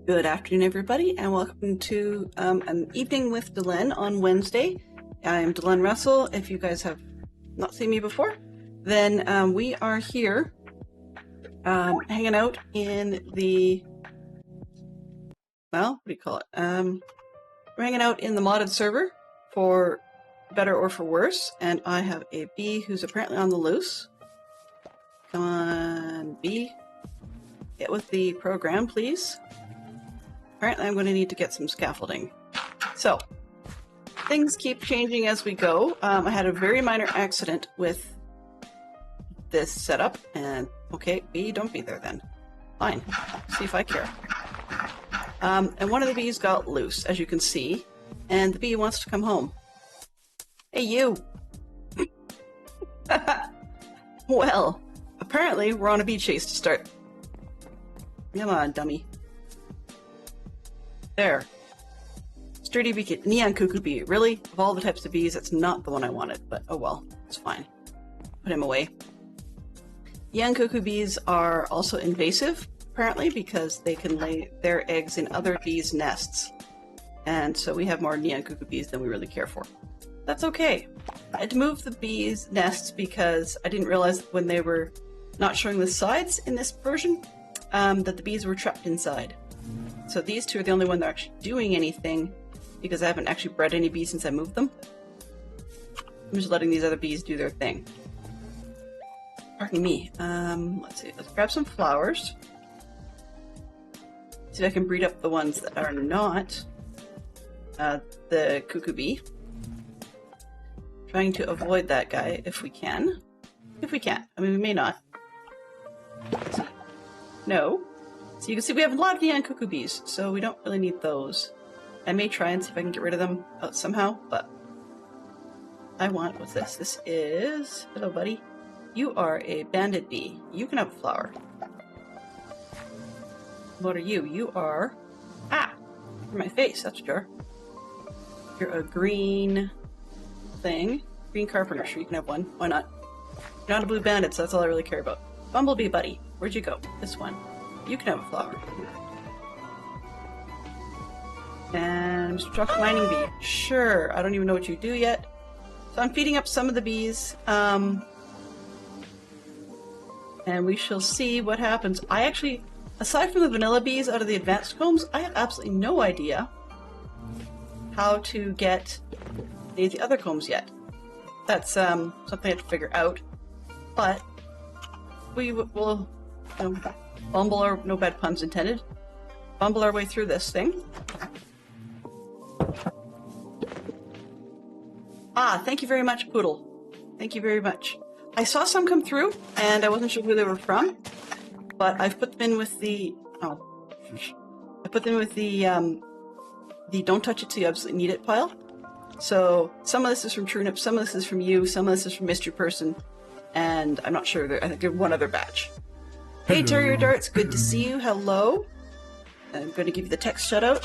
Good afternoon, everybody, and welcome to an evening with Delenn on Wednesday. I'm Delenn Russell. If you guys have not seen me before, then we are here hanging out in the, well, what do you call it? We're hanging out in the modded server for better or for worse, and I have a bee who's apparently on the loose. Come on, bee. Get with the program, please. Apparently I'm going to need to get some scaffolding. So, things keep changing as we go. I had a very minor accident with this setup, and okay, bee, don't be there then. Fine, see if I care. And one of the bees got loose, as you can see, and the bee wants to come home. Hey, you! Well, apparently we're on a bee chase to start. Come on, dummy. There. Sturdy bee, neon cuckoo bee. Really? Of all the types of bees, that's not the one I wanted, but oh well, it's fine. Put him away. Neon cuckoo bees are also invasive, apparently, because they can lay their eggs in other bees' nests. And so we have more neon cuckoo bees than we really care for. That's okay. I had to move the bees' nests because I didn't realize when they were not showing the sides in this version that the bees were trapped inside. So these two are the only ones that are actually doing anything because I haven't actually bred any bees since I moved them. I'm just letting these other bees do their thing. Pardon me. Let's see. Let's grab some flowers. See if I can breed up the ones that are not the cuckoo bee. Trying to avoid that guy if we can. If we can. I mean, we may not. No. So you can see we have a lot of neon cuckoo bees, so we don't really need those. I may try and see if I can get rid of them somehow, but I want, what's this? This is, hello buddy. You are a bandit bee. You can have a flower. What are you? You are, for my face, that's what you are. You're a green thing. Green carpenter, sure you can have one. Why not? You're not a blue bandit, so that's all I really care about. Bumblebee buddy, where'd you go? This one. You can have a flower. And Mr. Chocolate Mining Bee. Sure, I don't even know what you do yet. So I'm feeding up some of the bees. And we shall see what happens. I actually, aside from the vanilla bees out of the advanced combs, I have absolutely no idea how to get any of the other combs yet. That's something I have to figure out. But we will... bumble our, no bad puns intended, bumble our way through this thing. Thank you very much, Poodle. Thank you very much. I saw some come through, and I wasn't sure who they were from, but I've put them in with the, I put them with the don't touch it till you absolutely need it pile. So some of this is from Trunip, some of this is from you, some of this is from Mystery Person, and I'm not sure, I think there's one other batch. Hey, Hello. Terrier Darts, good to see you. Hello. I'm going to give you the text shutout.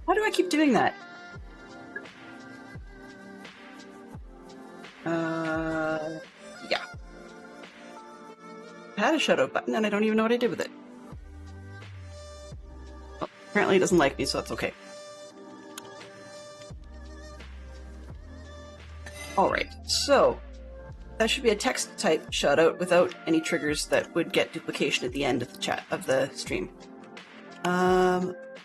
Why do I keep doing that? Yeah. I had a shutout button and I don't even know what I did with it. Well, apparently it doesn't like me, so that's okay. Alright, so... that should be a text type shoutout without any triggers that would get duplication at the end of the chat of the stream.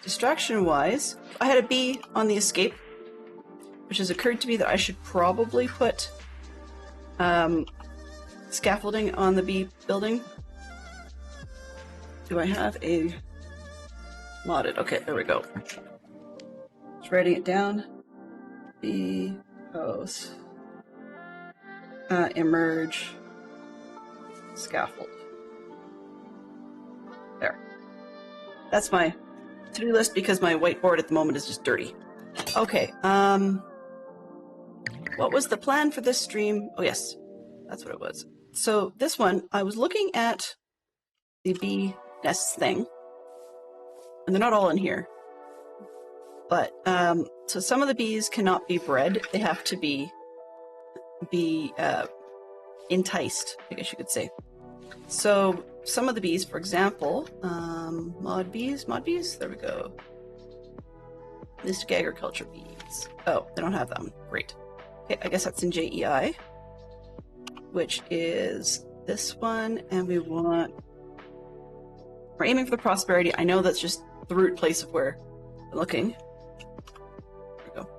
Distraction wise, I had a bee on the escape, which has occurred to me that I should probably put scaffolding on the bee building. Do I have a modded? Okay, there we go. Just writing it down. Bee house. Emerge scaffold. There. That's my to-do list because my whiteboard at the moment is just dirty. Okay, what was the plan for this stream? Oh yes, that's what it was. So this one, I was looking at the bee nest thing, and they're not all in here. But, so some of the bees cannot be bred. They have to be enticed, I guess you could say. So some of the bees, for example, mod bees, there we go. Mystic agriculture bees. Oh, they don't have them. Great. Okay, I guess that's in JEI, which is this one, and we're aiming for the prosperity. I know that's just the root place of where we're looking. There we go.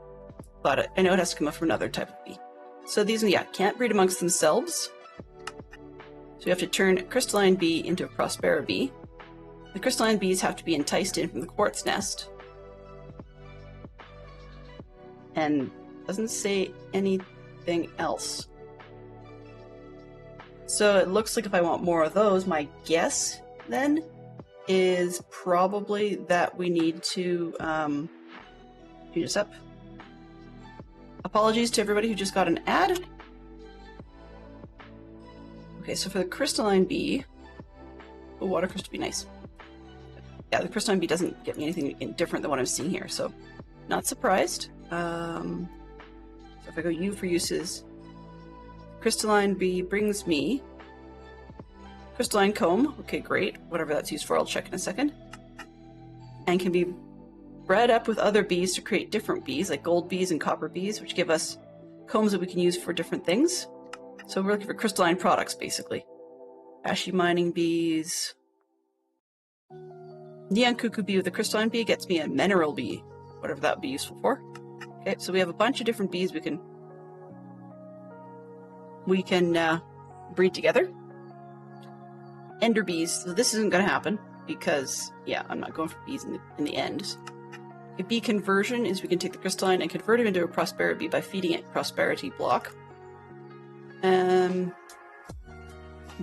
But I know it has to come up from another type of bee. So these, yeah, can't breed amongst themselves. So we have to turn a crystalline bee into a prospera bee. The crystalline bees have to be enticed in from the quartz nest. And doesn't say anything else. So it looks like if I want more of those, my guess then is probably that we need to speed this up. Apologies to everybody who just got an ad. Okay, so for the crystalline bee, the water crystal be nice. Yeah, the crystalline bee doesn't get me anything different than what I'm seeing here, so not surprised. So if I go U for uses, crystalline bee brings me crystalline comb. Okay, great. Whatever that's used for, I'll check in a second. And can be bred up with other bees to create different bees, like gold bees and copper bees, which give us combs that we can use for different things. So we're looking for crystalline products, basically. Ashy mining bees. Neon cuckoo bee with a crystalline bee gets me a mineral bee, whatever that would be useful for. Okay, so we have a bunch of different bees we can breed together. Ender bees. So this isn't going to happen because, yeah, I'm not going for bees in the end. A bee conversion is we can take the crystalline and convert it into a prospera bee by feeding it prosperity block.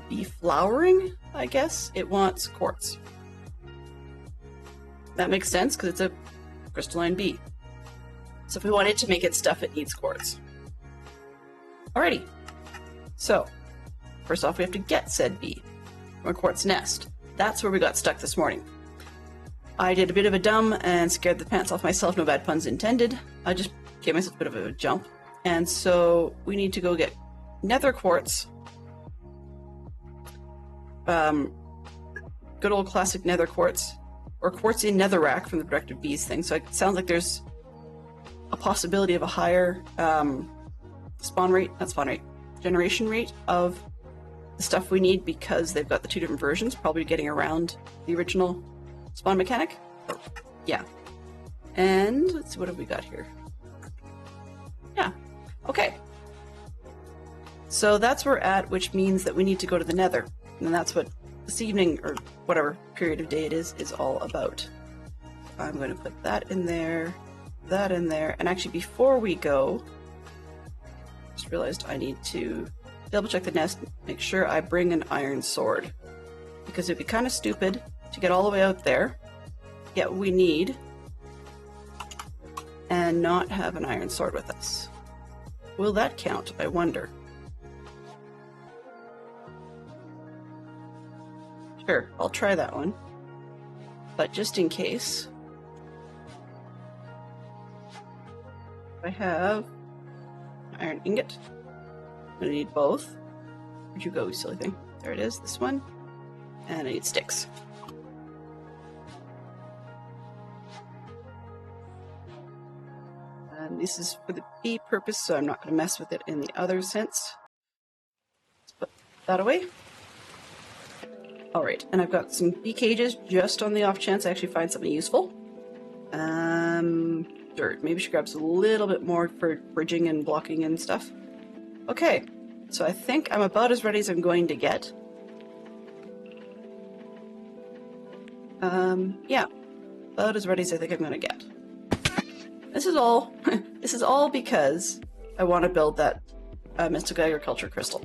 Bee flowering, I guess. It wants quartz. That makes sense because it's a crystalline bee. So if we wanted to make it stuff, it needs quartz. Alrighty. So, first off, we have to get said bee from a quartz nest. That's where we got stuck this morning. I did a bit of a dumb and scared the pants off myself, no bad puns intended. I just gave myself a bit of a jump. And so we need to go get nether quartz. Good old classic nether quartz. Or quartz in netherrack from the Productive Bees thing. So it sounds like there's a possibility of a higher generation rate of the stuff we need because they've got the two different versions, probably getting around the original spawn mechanic. Yeah. And let's see, what have we got here? Yeah. Okay. So that's where we're at, which means that we need to go to the nether. And that's what this evening, or whatever period of day it is all about. I'm going to put that in there, that in there. And actually, before we go, just realized I need to double check the nest, make sure I bring an iron sword. Because it'd be kind of stupid to get all the way out there, get what we need, and not have an iron sword with us. Will that count? I wonder. Sure, I'll try that one. But just in case, I have an iron ingot. I'm gonna need both. Where'd you go, you silly thing? There it is, this one. And I need sticks. And this is for the bee purpose, so I'm not going to mess with it in the other sense. Let's put that away. Alright, and I've got some bee cages just on the off chance I actually find something useful. Dirt. Maybe she grabs a little bit more for bridging and blocking and stuff. Okay, so I think I'm about as ready as I'm going to get. Yeah, about as ready as I think I'm going to get. This is all, this is all because I want to build that mystical agriculture crystal.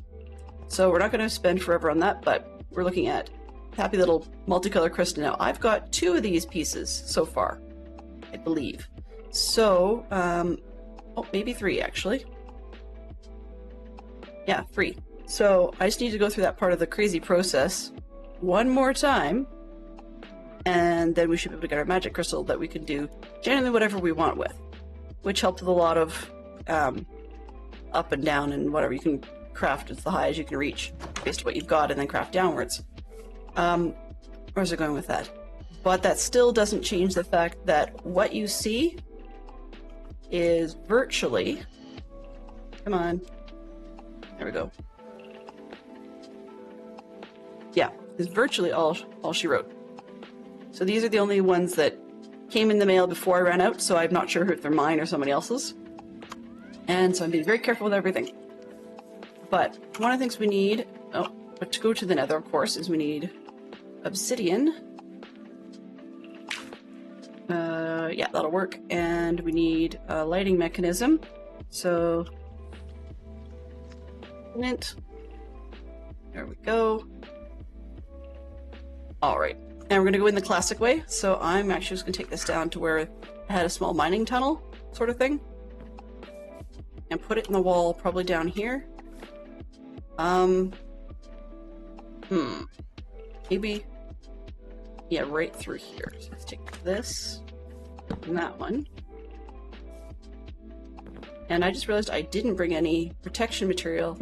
So we're not going to spend forever on that, but we're looking at happy little multicolored crystal now. I've got 2 of these pieces so far, I believe. So, oh, maybe 3 actually. Yeah, 3. So I just need to go through that part of the crazy process one more time, and then we should be able to get our magic crystal that we can do generally whatever we want with, which helps with a lot of up and down and whatever. You can craft as high as you can reach based on what you've got and then craft downwards. Where was I going with that? But that still doesn't change the fact that what you see is virtually... Come on. There we go. Yeah, is virtually all she wrote. So these are the only ones that came in the mail before I ran out, so I'm not sure if they're mine or somebody else's. And so I'm being very careful with everything. But one of the things we need, but to go to the nether, of course, is we need obsidian. Yeah, that'll work. And we need a lighting mechanism. So, mint. There we go. All right. And we're going to go in the classic way. So I'm actually just going to take this down to where I had a small mining tunnel sort of thing. And put it in the wall, probably down here. Maybe, yeah, right through here. So let's take this and that one. And I just realized I didn't bring any protection material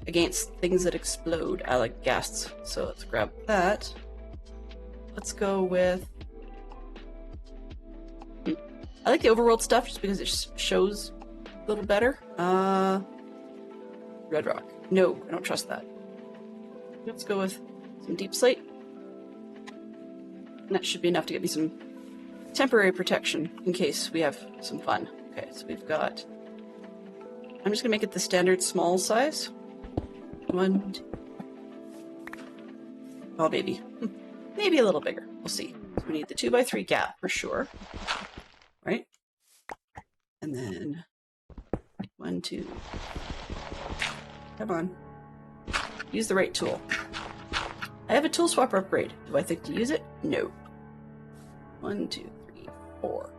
against things that explode. I like ghasts. So let's grab that. Let's go with... I like the overworld stuff just because it shows a little better. Red rock. No, I don't trust that. Let's go with some deep slate. And that should be enough to get me some temporary protection in case we have some fun. Okay, so we've got... I'm just going to make it the standard small size. 1, 2. Oh, maybe. Maybe a little bigger. We'll see. So we need the 2x3 gap for sure. Right? And then 1, 2. Come on. Use the right tool. I have a tool swapper upgrade. Do I think to use it? No. 1, 2, 3, 4.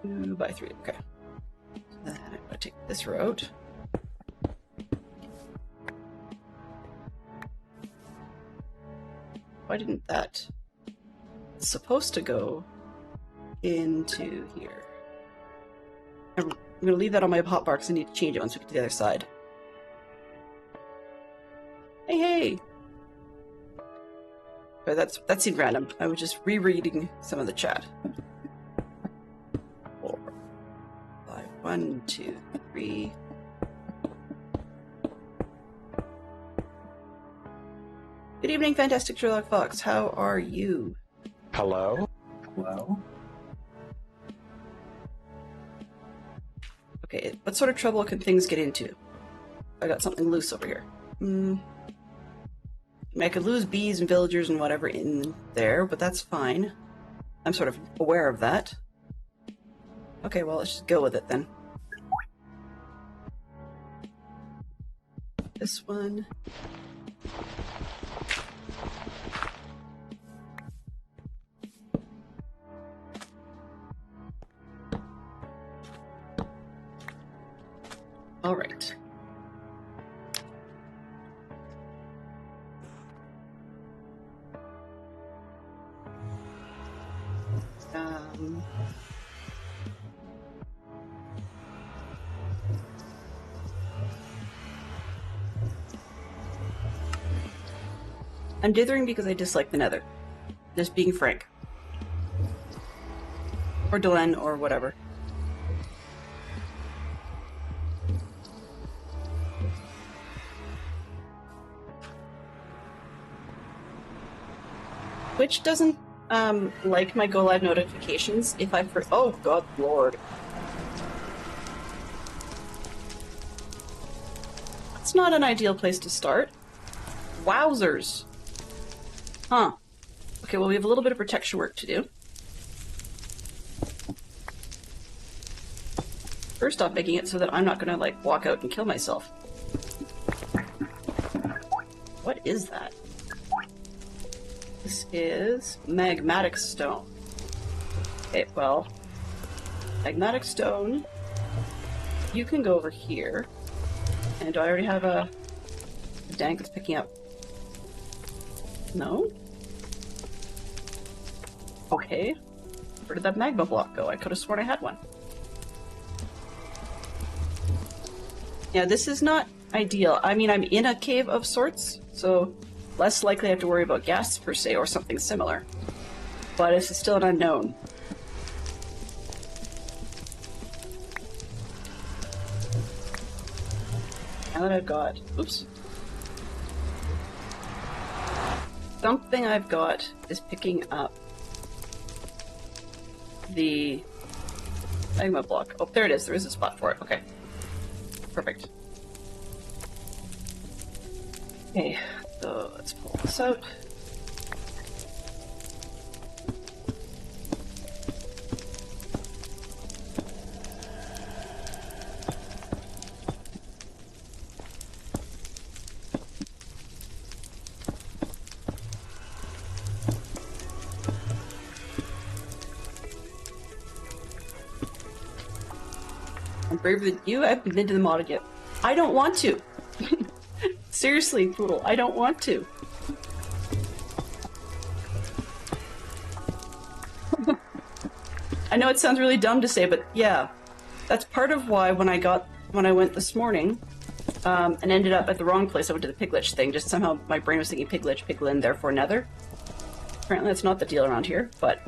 Two by 3. Okay. Then I'm going to take this route. Why didn't that? It's supposed to go into here. I'm going to leave that on my hotbar because I need to change it once we get to the other side. Hey, hey! But that seemed random. I was just rereading some of the chat. 4, 5, 1, 2, 3. Good evening, Fantastic Sherlock Fox. How are you? Hello? Hello? Okay, what sort of trouble can things get into? I got something loose over here. I could lose bees and villagers and whatever in there, but that's fine. I'm sort of aware of that. Okay, well, let's just go with it then. This one. All right. I'm dithering because I dislike the nether. Just being frank. Or Delenn, or whatever. Twitch doesn't like my go live notifications if I oh god lord. That's not an ideal place to start. Wowzers. Huh. Okay, well we have a little bit of protection work to do. First off, making it so that I'm not gonna like walk out and kill myself. What is that? This is magmatic stone. Okay, well, magmatic stone, you can go over here. And do I already have a dank that's picking up? No? Okay. Where did that magma block go? I could have sworn I had one. Yeah, this is not ideal. I mean, I'm in a cave of sorts, so less likely I have to worry about gas per se or something similar. But it's still an unknown. Now that I've got... Oops. Something I've got is picking up the magma block. Oh, there it is. There is a spot for it. Okay. Perfect. Okay, so let's pull this out. I'm braver than you. I've been to the mod yet. I don't want to. Seriously, Poodle, I don't want to. I know it sounds really dumb to say, but yeah, that's part of why when I went this morning, and ended up at the wrong place, I went to the Piglich thing. Just somehow my brain was thinking Piglich, Piglin, therefore Nether. Apparently that's not the deal around here, but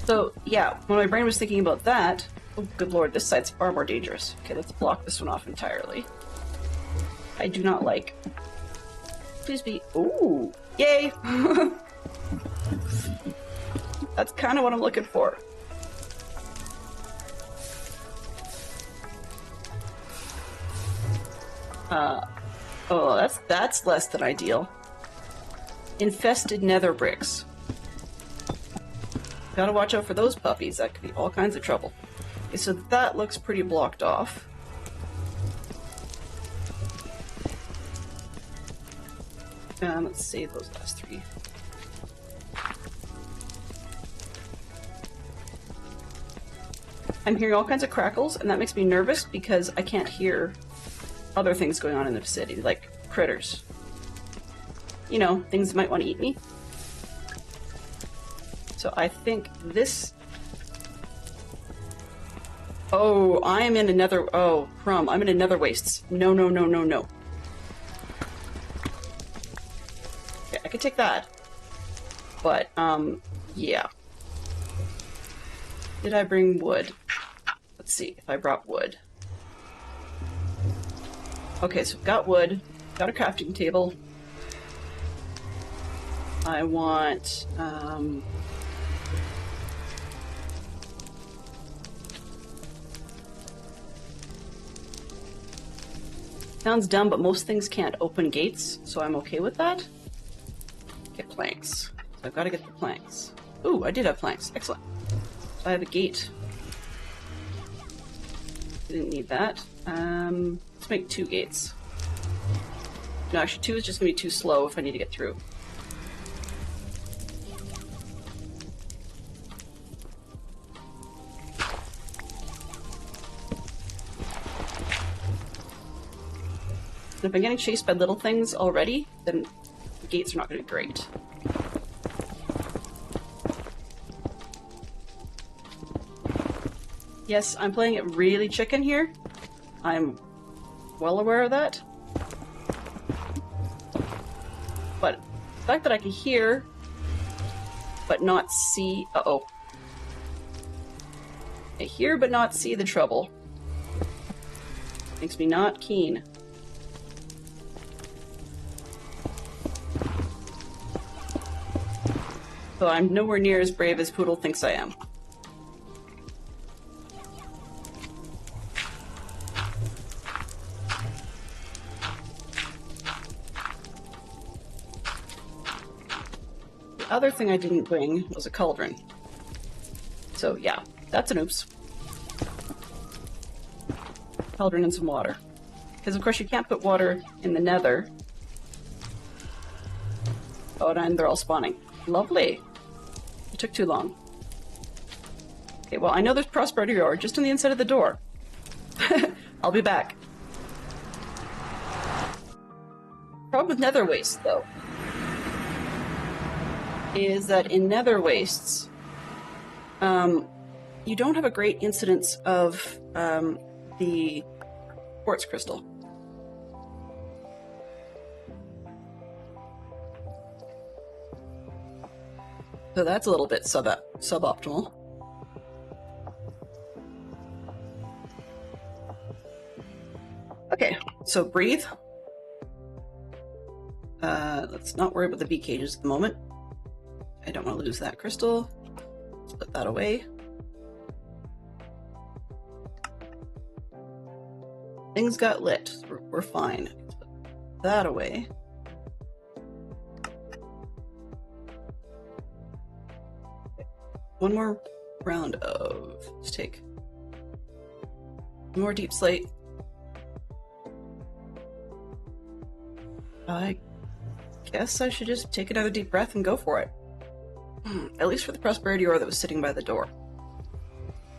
so, yeah, when my brain was thinking about that... Oh, good lord, this side's far more dangerous. Okay, let's block this one off entirely. I do not like... Please be... Ooh! Yay! That's kind of what I'm looking for. Oh, that's less than ideal. Infested nether bricks. Gotta watch out for those puppies. That could be all kinds of trouble. Okay, so that looks pretty blocked off. Let's save those last three. I'm hearing all kinds of crackles, and that makes me nervous because I can't hear other things going on in the city, like critters. You know, things that might want to eat me. So I think this... Oh, I am in another... Oh, crumb. I'm in another wastes. No, no, no, no, no. Okay, I could take that. But, yeah. Did I bring wood? Let's see if I brought wood. Okay, so we've got wood. Got a crafting table. I want, sounds dumb, but most things can't open gates, so I'm okay with that. Get planks. So I've got to get the planks. Ooh, I did have planks. Excellent. So I have a gate. Didn't need that. Let's make 2 gates. No, actually 2 is just going to be too slow if I need to get through. If I'm getting chased by little things already, then the gates are not going to be great. Yes, I'm playing it really chicken here. I'm well aware of that. But the fact that I can hear, but not see... Uh-oh. I hear but not see the trouble. Makes me not keen. So I'm nowhere near as brave as Poodle thinks I am. The other thing I didn't bring was a cauldron. So yeah, that's an oops. Cauldron and some water. Because of course you can't put water in the nether. Oh, and they're all spawning. Lovely. It took too long. Okay, well, I know there's prosperity ore just on the inside of the door. I'll be back. Problem with nether waste, though. is that in nether wastes, you don't have a great incidence of the quartz crystal. So that's a little bit suboptimal. Okay, so breathe. Let's not worry about the bee cages at the moment. I don't want to lose that crystal. Let's put that away. Things got lit. We're fine. Let's put that away. One more round of... Let's take more deep slate. I guess I should just take another deep breath and go for it. At least for the prosperity ore that was sitting by the door.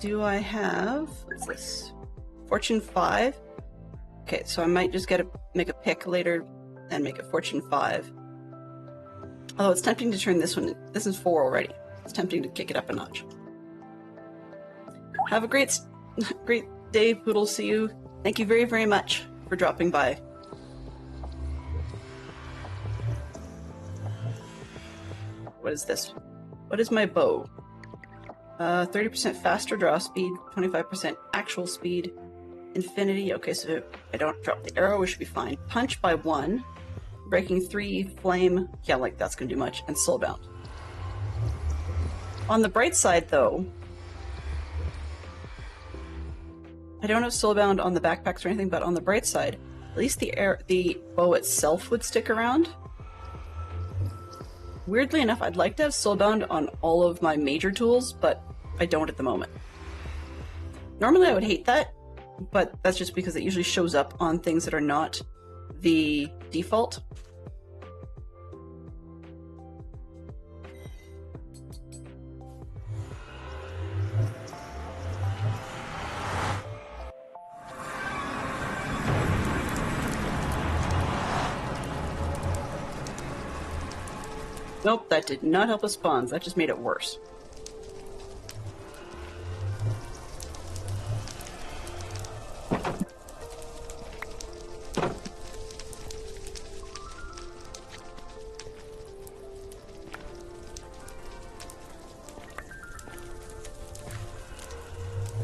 Do I have... What's this? Fortune 5? Okay, so I might just make a pick later and make it Fortune 5. Although it's tempting to turn this one... This is 4 already. It's tempting to kick it up a notch. Have a great day, Poodle. See you. Thank you very, very much for dropping by. What is this? What is my bow? 30% faster draw speed, 25% actual speed, infinity. Okay, so if I don't drop the arrow, we should be fine. Punch by 1, breaking 3, flame. Yeah, like that's gonna do much, and soulbound. On the bright side, though, I don't have soulbound on the backpacks or anything, but on the bright side, at least the bow itself would stick around. Weirdly enough, I'd like to have soulbound on all of my major tools, but I don't at the moment. Normally I would hate that, but that's just because it usually shows up on things that are not the default. Nope, that did not help us spawns. That just made it worse.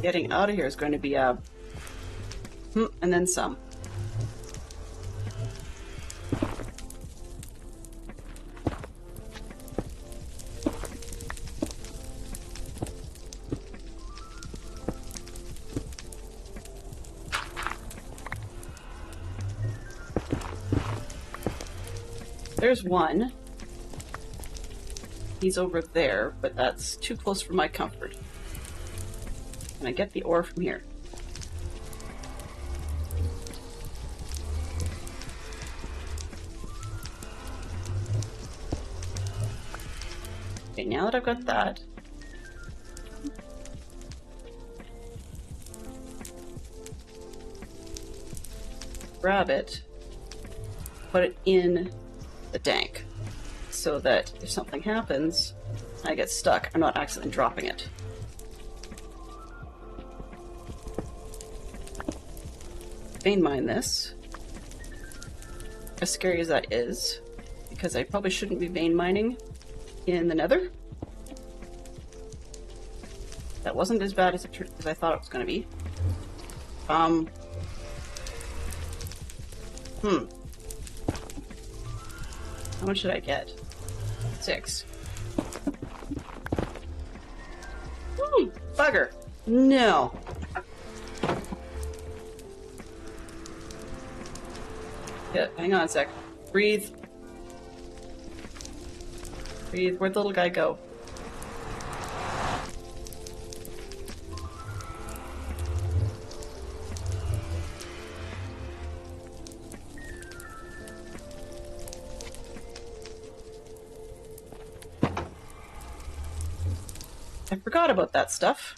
Getting out of here is going to be a... and then some. There's one. He's over there, but that's too close for my comfort. Can I get the ore from here? Okay, now that I've got that, grab it, put it in the tank, so that if something happens, I get stuck, I'm not accidentally dropping it. Vein mine this, as scary as that is, because I probably shouldn't be vein mining in the nether. That wasn't as bad as I thought it was going to be. How much should I get? 6. Bugger! No! Yeah, hang on a sec. Breathe. Breathe. Where'd the little guy go? I forgot about that stuff.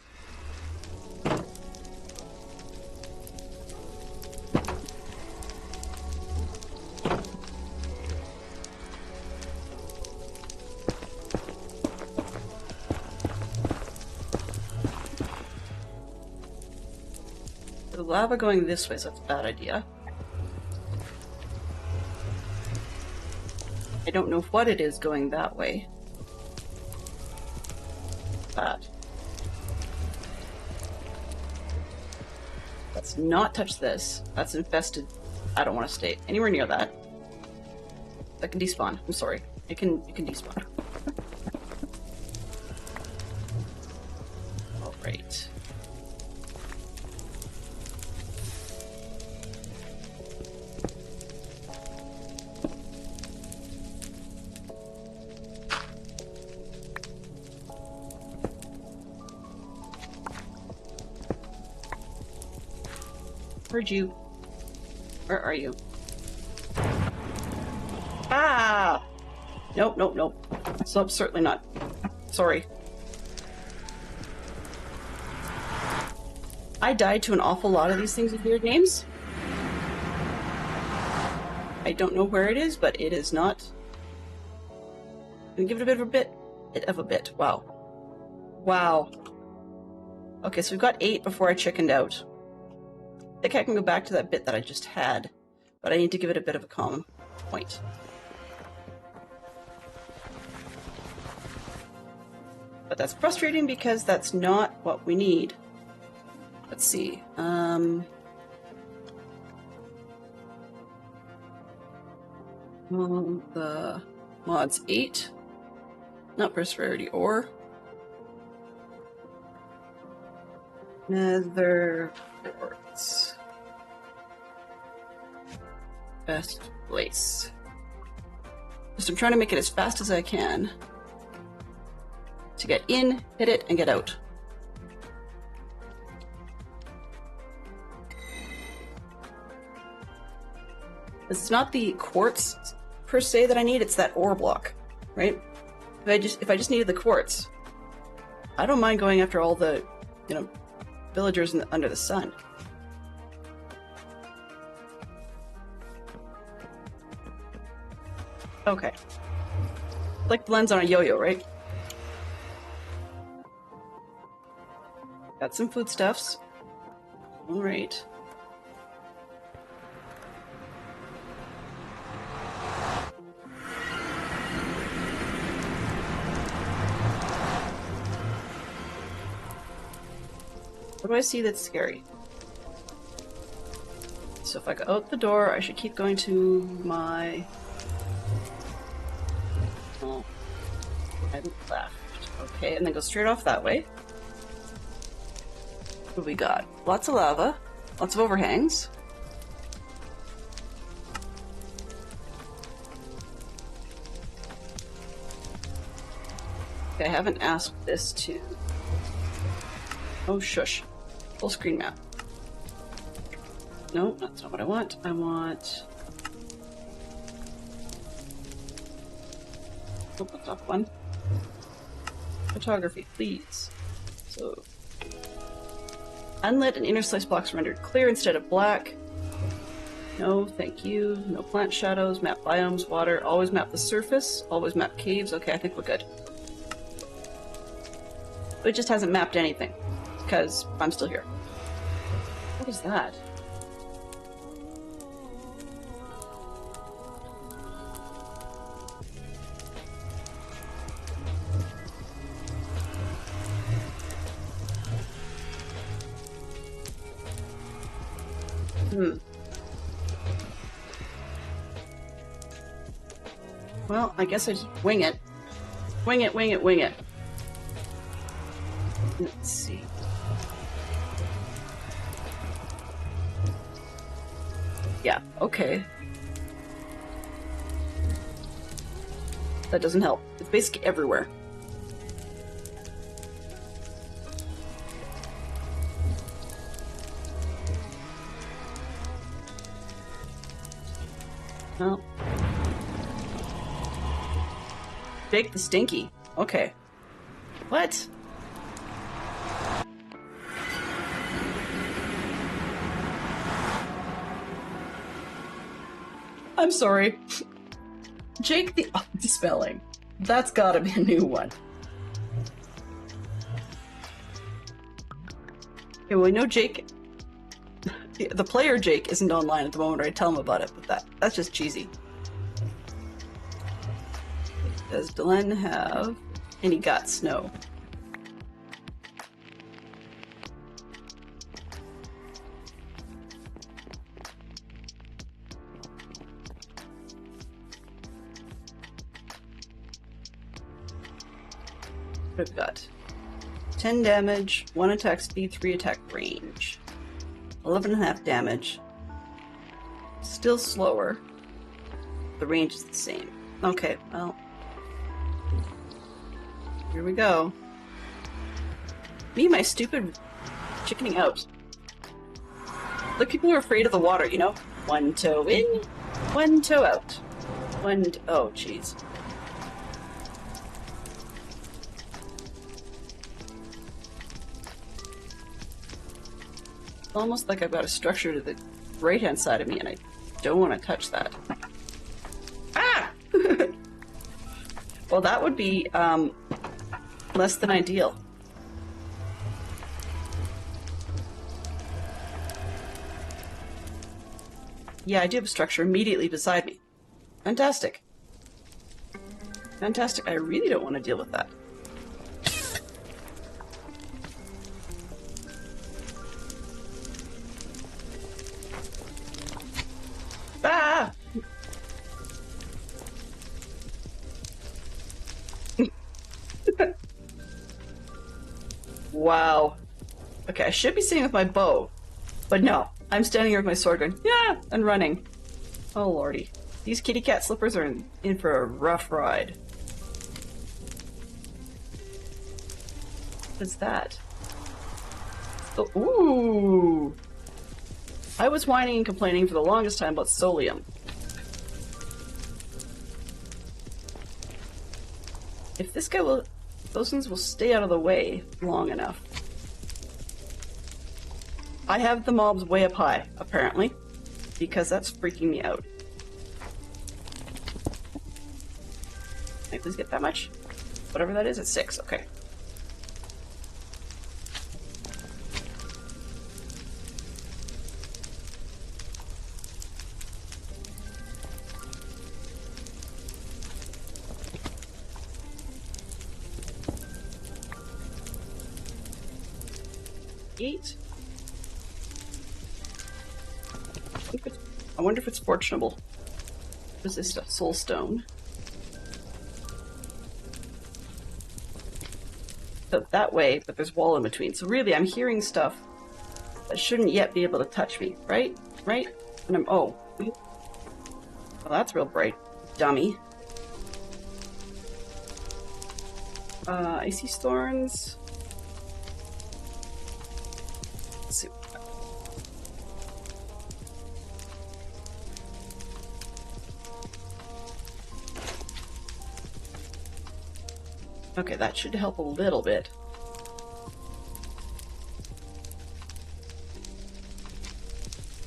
lava going this way, so that's a bad idea. I don't know what it is going that way. Bad. Let's not touch this. That's infested. I don't want to stay anywhere near that. That can despawn. I'm sorry. It can despawn. Alright. Heard you. Where are you? Ah! Nope, nope, nope. So certainly not. Sorry. I died to an awful lot of these things with weird names. I don't know where it is, but it is not. I'm gonna give it a bit of a bit. Wow. Wow. Okay, so we've got 8 before I chickened out. I think I can go back to that bit that I just had, but I need to give it a bit of a calm point. But that's frustrating because that's not what we need. Let's see. Well, the mod's 8. Not burst rarity ore. Nether quartz. Best place. Just I'm trying to make it as fast as I can to get in, hit it, and get out. It's not the quartz per se that I need, it's that ore block, right? If I just needed the quartz, I don't mind going after all the, villagers under the sun. Okay. Like the lens on a yo-yo, right? Got some foodstuffs. All right. What do I see that's scary? So if I go out the door, I should keep going to my... Oh, right left. Okay, and then go straight off that way. What do we got? Lots of lava, lots of overhangs. Okay, I haven't asked this to... Oh, shush. Full screen map. No, that's not what I want. I want... Oh, the top one. Photography, please. So... Unlit and inner slice blocks rendered clear instead of black. No, thank you. No plant shadows, map biomes, water. Always map the surface. Always map caves. Okay, I think we're good. But it just hasn't mapped anything. Because I'm still here. What is that? Well, I guess I just wing it. Wing it, wing it, wing it. Let's see. Yeah, okay. That doesn't help. It's basically everywhere. No. Bake the stinky. Okay. What? I'm sorry. Jake the spelling. That's gotta be a new one. Okay, well, we know Jake The player Jake isn't online at the moment, or I tell him about it, but that's just cheesy. Does Delenn have any guts? No. What I've got 10 damage, 1 attack speed, 3 attack range, 11.5 damage. Still slower. The range is the same. Okay, well, here we go. Me, my stupid chickening out. Like people are afraid of the water, you know? One toe in, one toe out. Oh, jeez. Almost like I've got a structure to the right-hand side of me, and I don't want to touch that. Ah! Well, that would be less than ideal. Yeah, I do have a structure immediately beside me. Fantastic. Fantastic. I really don't want to deal with that. Ah! Wow. Okay, I should be sitting with my bow, but no. I'm standing here with my sword going, yeah, and running. Oh lordy. These kitty cat slippers are in for a rough ride. What is that? Oh, ooh! I was whining and complaining for the longest time about Solium. If this guy will... Those ones will stay out of the way long enough. I have the mobs way up high, apparently, because that's freaking me out. Can I please get that much? Whatever that is, it's 6, okay. Eight. I wonder if it's fortunable. What is this stuff? Soul stone. So that way, but there's wall in between. So really, I'm hearing stuff that shouldn't yet be able to touch me, right? Right? And I'm, oh. Well, that's real bright. Dummy. Icy thorns. Let's see. Okay, that should help a little bit.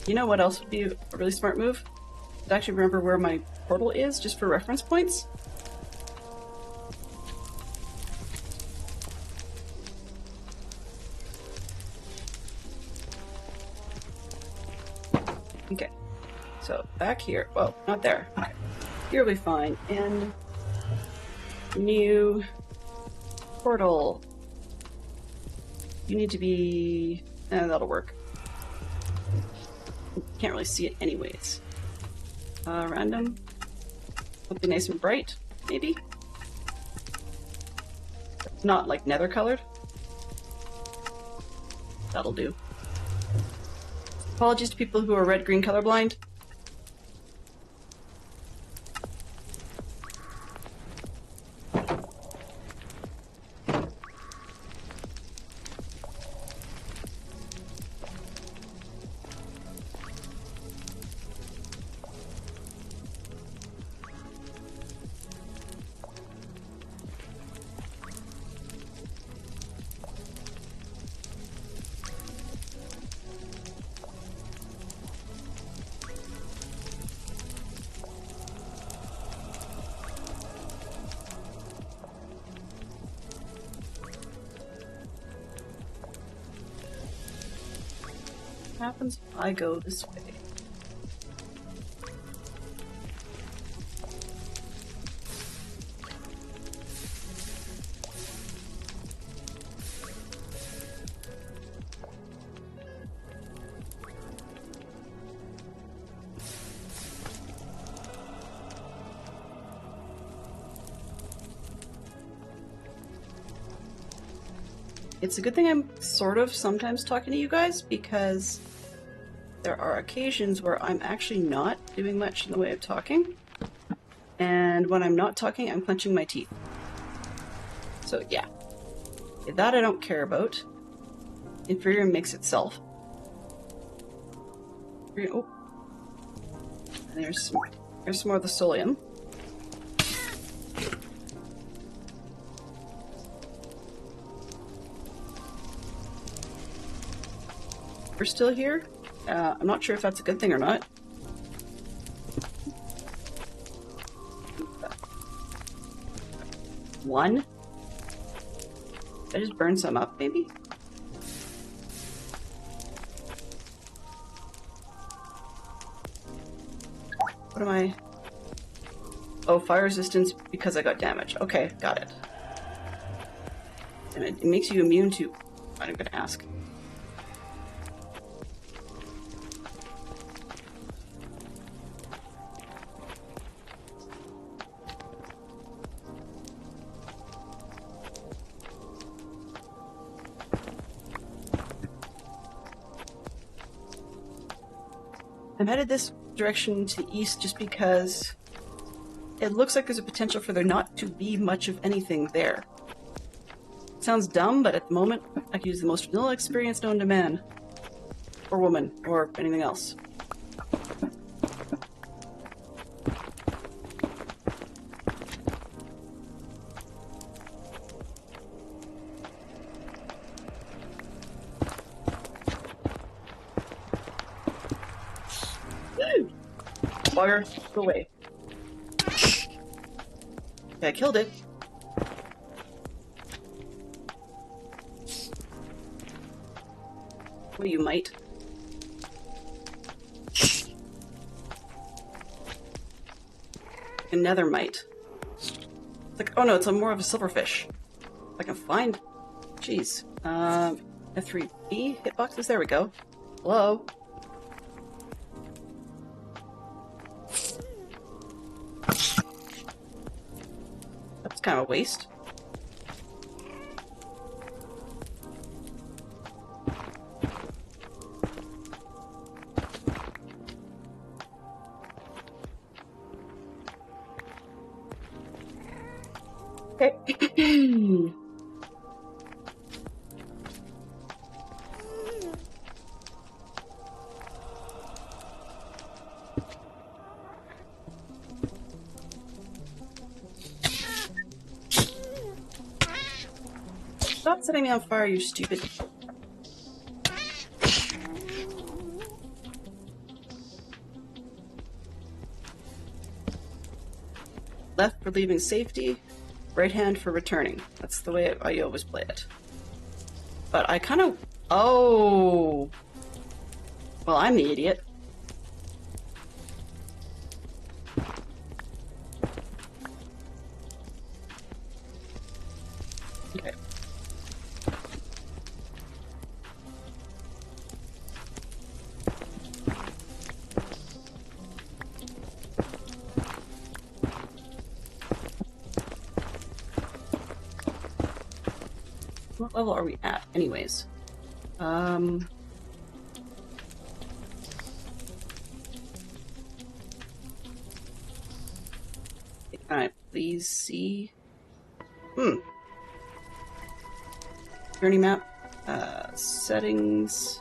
You know what else would be a really smart move? To actually remember where my portal is, just for reference points. Okay, so back here. Well, not there. Okay. Here will be fine. And new portal. You need to be... that'll work. Can't really see it anyways. Random. Something nice and bright, maybe? Not like nether colored. That'll do. Apologies to people who are red-green colorblind. happens if I go this way? It's a good thing I'm sort of sometimes talking to you guys, because there are occasions where I'm actually not doing much in the way of talking. And when I'm not talking, I'm clenching my teeth. So yeah. That I don't care about. Inferior makes itself. Oh. And there's some more of the solium. We're still here. I'm not sure if that's a good thing or not. One? Did I just burn some up, maybe? What am I? Oh, fire resistance because I got damaged. Okay, got it. And it makes you immune to... I'm gonna ask. I'm headed this direction to the east just because it looks like there's a potential for there not to be much of anything there. It sounds dumb, but at the moment, I can use the most vanilla experience known to man. Or woman, or anything else. Fire, go away. Okay, I killed it. Well, you might. Another mite. It's like, oh no, it's more of a silverfish. If I can find... Jeez. F3B hitboxes, there we go. Hello? That's kind of a waste. Okay. Stop setting me on fire, you stupid. Left for leaving safety, right hand for returning. That's the way I always play it. But I kind of... Oh! Well, I'm the idiot. Okay. What level are we at, anyways? Can I please see? Journey map. Settings.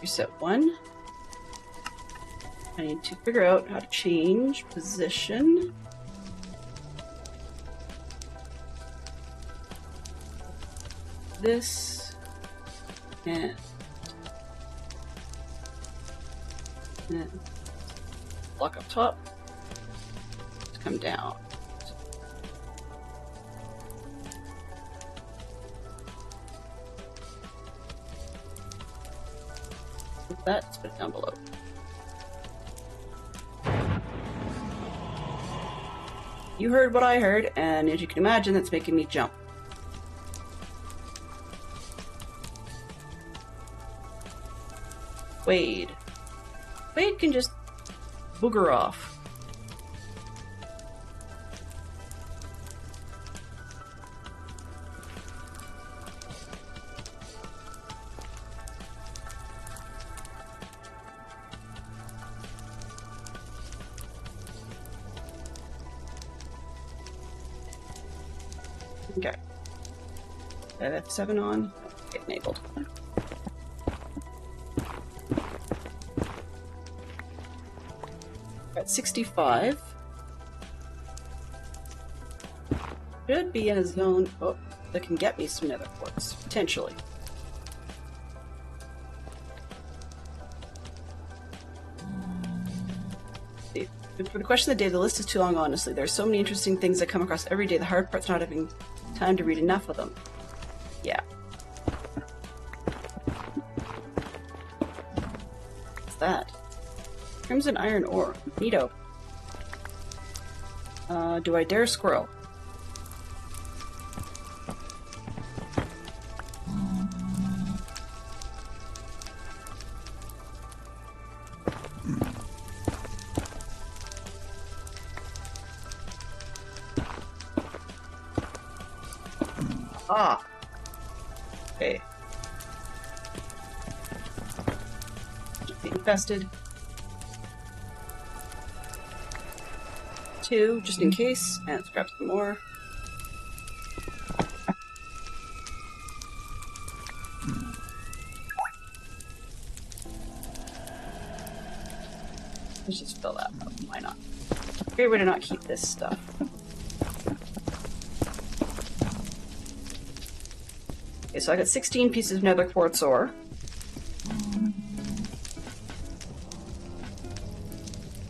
Reset 1. I need to figure out how to change position. This and block up top to come down. Let's put it down below. You heard what I heard, and as you can imagine, that's making me jump. Wade. Wade can just booger off. Okay. F7 on. Okay, enabled. At 65. Should be in a zone that can get me some nether quartz, potentially. For the question of the day, the list is too long, honestly. There's so many interesting things I come across every day. The hard part's not having time to read enough of them. Yeah. What's that? Crimson iron ore. Neato. Do I dare squirrel? Ah. Okay. Just be infested. 2, just in case. And let's grab some more. Let's just fill that up. Why not? Great way to not keep this stuff. Okay, so I got 16 pieces of nether quartz ore.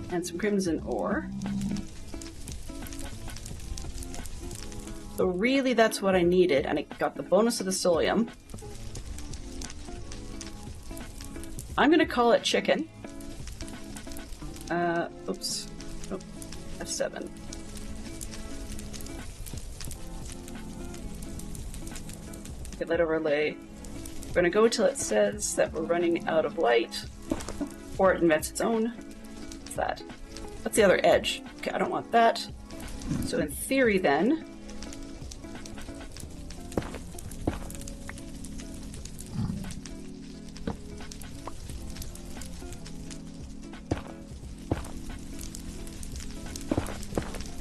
And some crimson ore. So really that's what I needed, and I got the bonus of the psyllium. I'm gonna call it chicken. Oops. Oh, F7. Okay, let overlay. We're gonna go till it says that we're running out of light, or it invents its own. What's that? That's the other edge. Okay, I don't want that. So in theory then,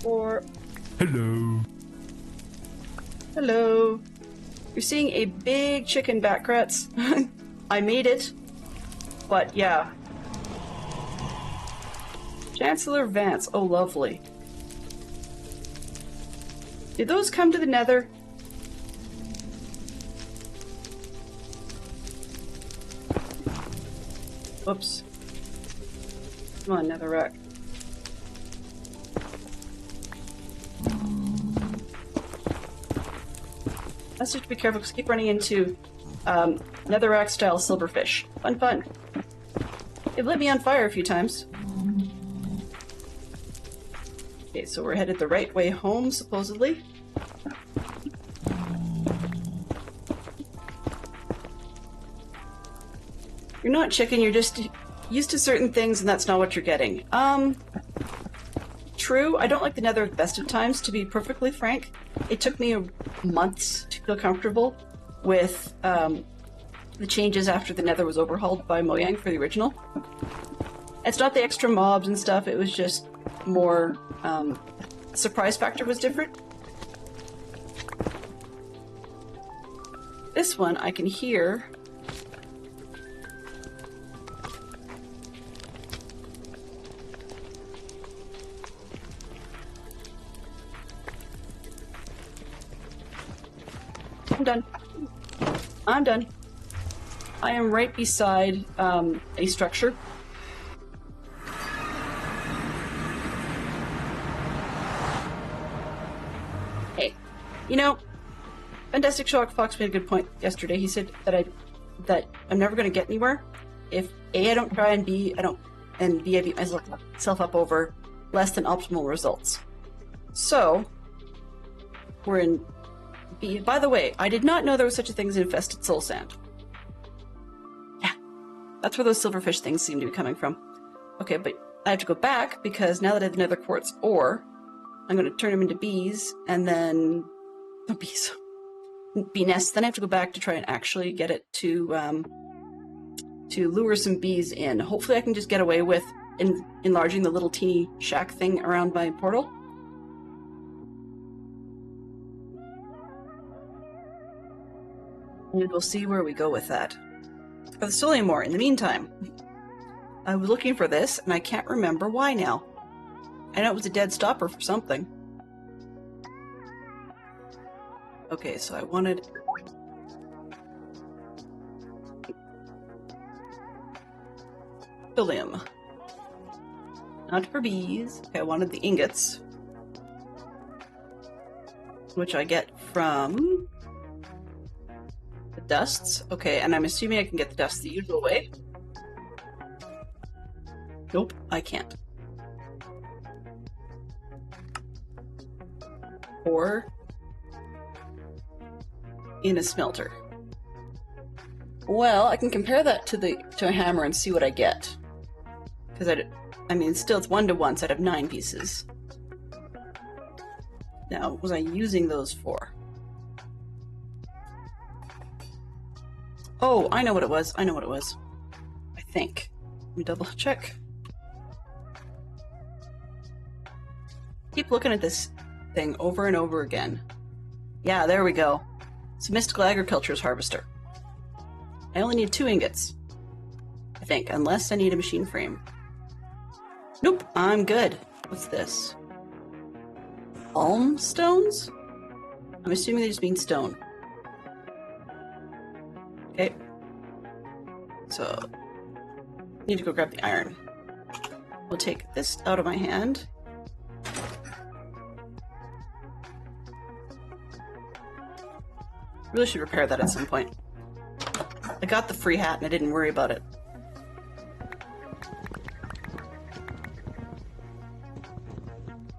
or hello. Hello. You're seeing a big chicken back, Kretz. I made it. But yeah. Chancellor Vance. Oh, lovely. Did those come to the nether? Oops. Come on, netherrack. Let's just be careful, because I keep running into netherrack style silverfish. Fun, fun. They've lit me on fire a few times. Okay, so we're headed the right way home, supposedly. You're not chicken, you're just used to certain things, and that's not what you're getting. True, I don't like the nether at the best of times, to be perfectly frank. It took me months to feel comfortable with the changes after the nether was overhauled by Mojang for the original. It's not the extra mobs and stuff, it was just more... surprise factor was different. This one I can hear... I'm done. I'm done. I am right beside a structure. Hey, you know, Fantastic Shock Fox made a good point yesterday. He said that I'm never going to get anywhere if A, I don't try, and B, I don't, and B, I beat myself up over less than optimal results. So, we're in B. By the way, I did not know there was such a thing as infested soul sand. Yeah, that's where those silverfish things seem to be coming from. Okay, but I have to go back because now that I have another quartz ore, I'm going to turn them into bees, and then... Oh, bees. Bee nests. Then I have to go back to try and actually get it to lure some bees in. Hopefully I can just get away with enlarging the little teeny shack thing around my portal. And we'll see where we go with that. For the Solium ore, in the meantime, I was looking for this, and I can't remember why now. I know it was a dead stopper for something. Okay, so I wanted... Solium. Not for bees. Okay, I wanted the ingots. Which I get from... the dusts. Okay, and I'm assuming I can get the dusts the usual way. Nope, I can't. Or... in a smelter. Well, I can compare that to a hammer and see what I get. Because I mean, still it's 1 to 1, so I'd have 9 pieces. Now, what was I using those for? Oh, I know what it was. I know what it was. I think. Let me double check. Keep looking at this thing over and over again. Yeah, there we go. It's a mystical agriculture's harvester. I only need 2 ingots. I think, unless I need a machine frame. Nope, I'm good. What's this? Alm stones? I'm assuming they just mean stone. Okay. So, need to go grab the iron. We'll take this out of my hand. Really should repair that at some point. I got the free hat and I didn't worry about it.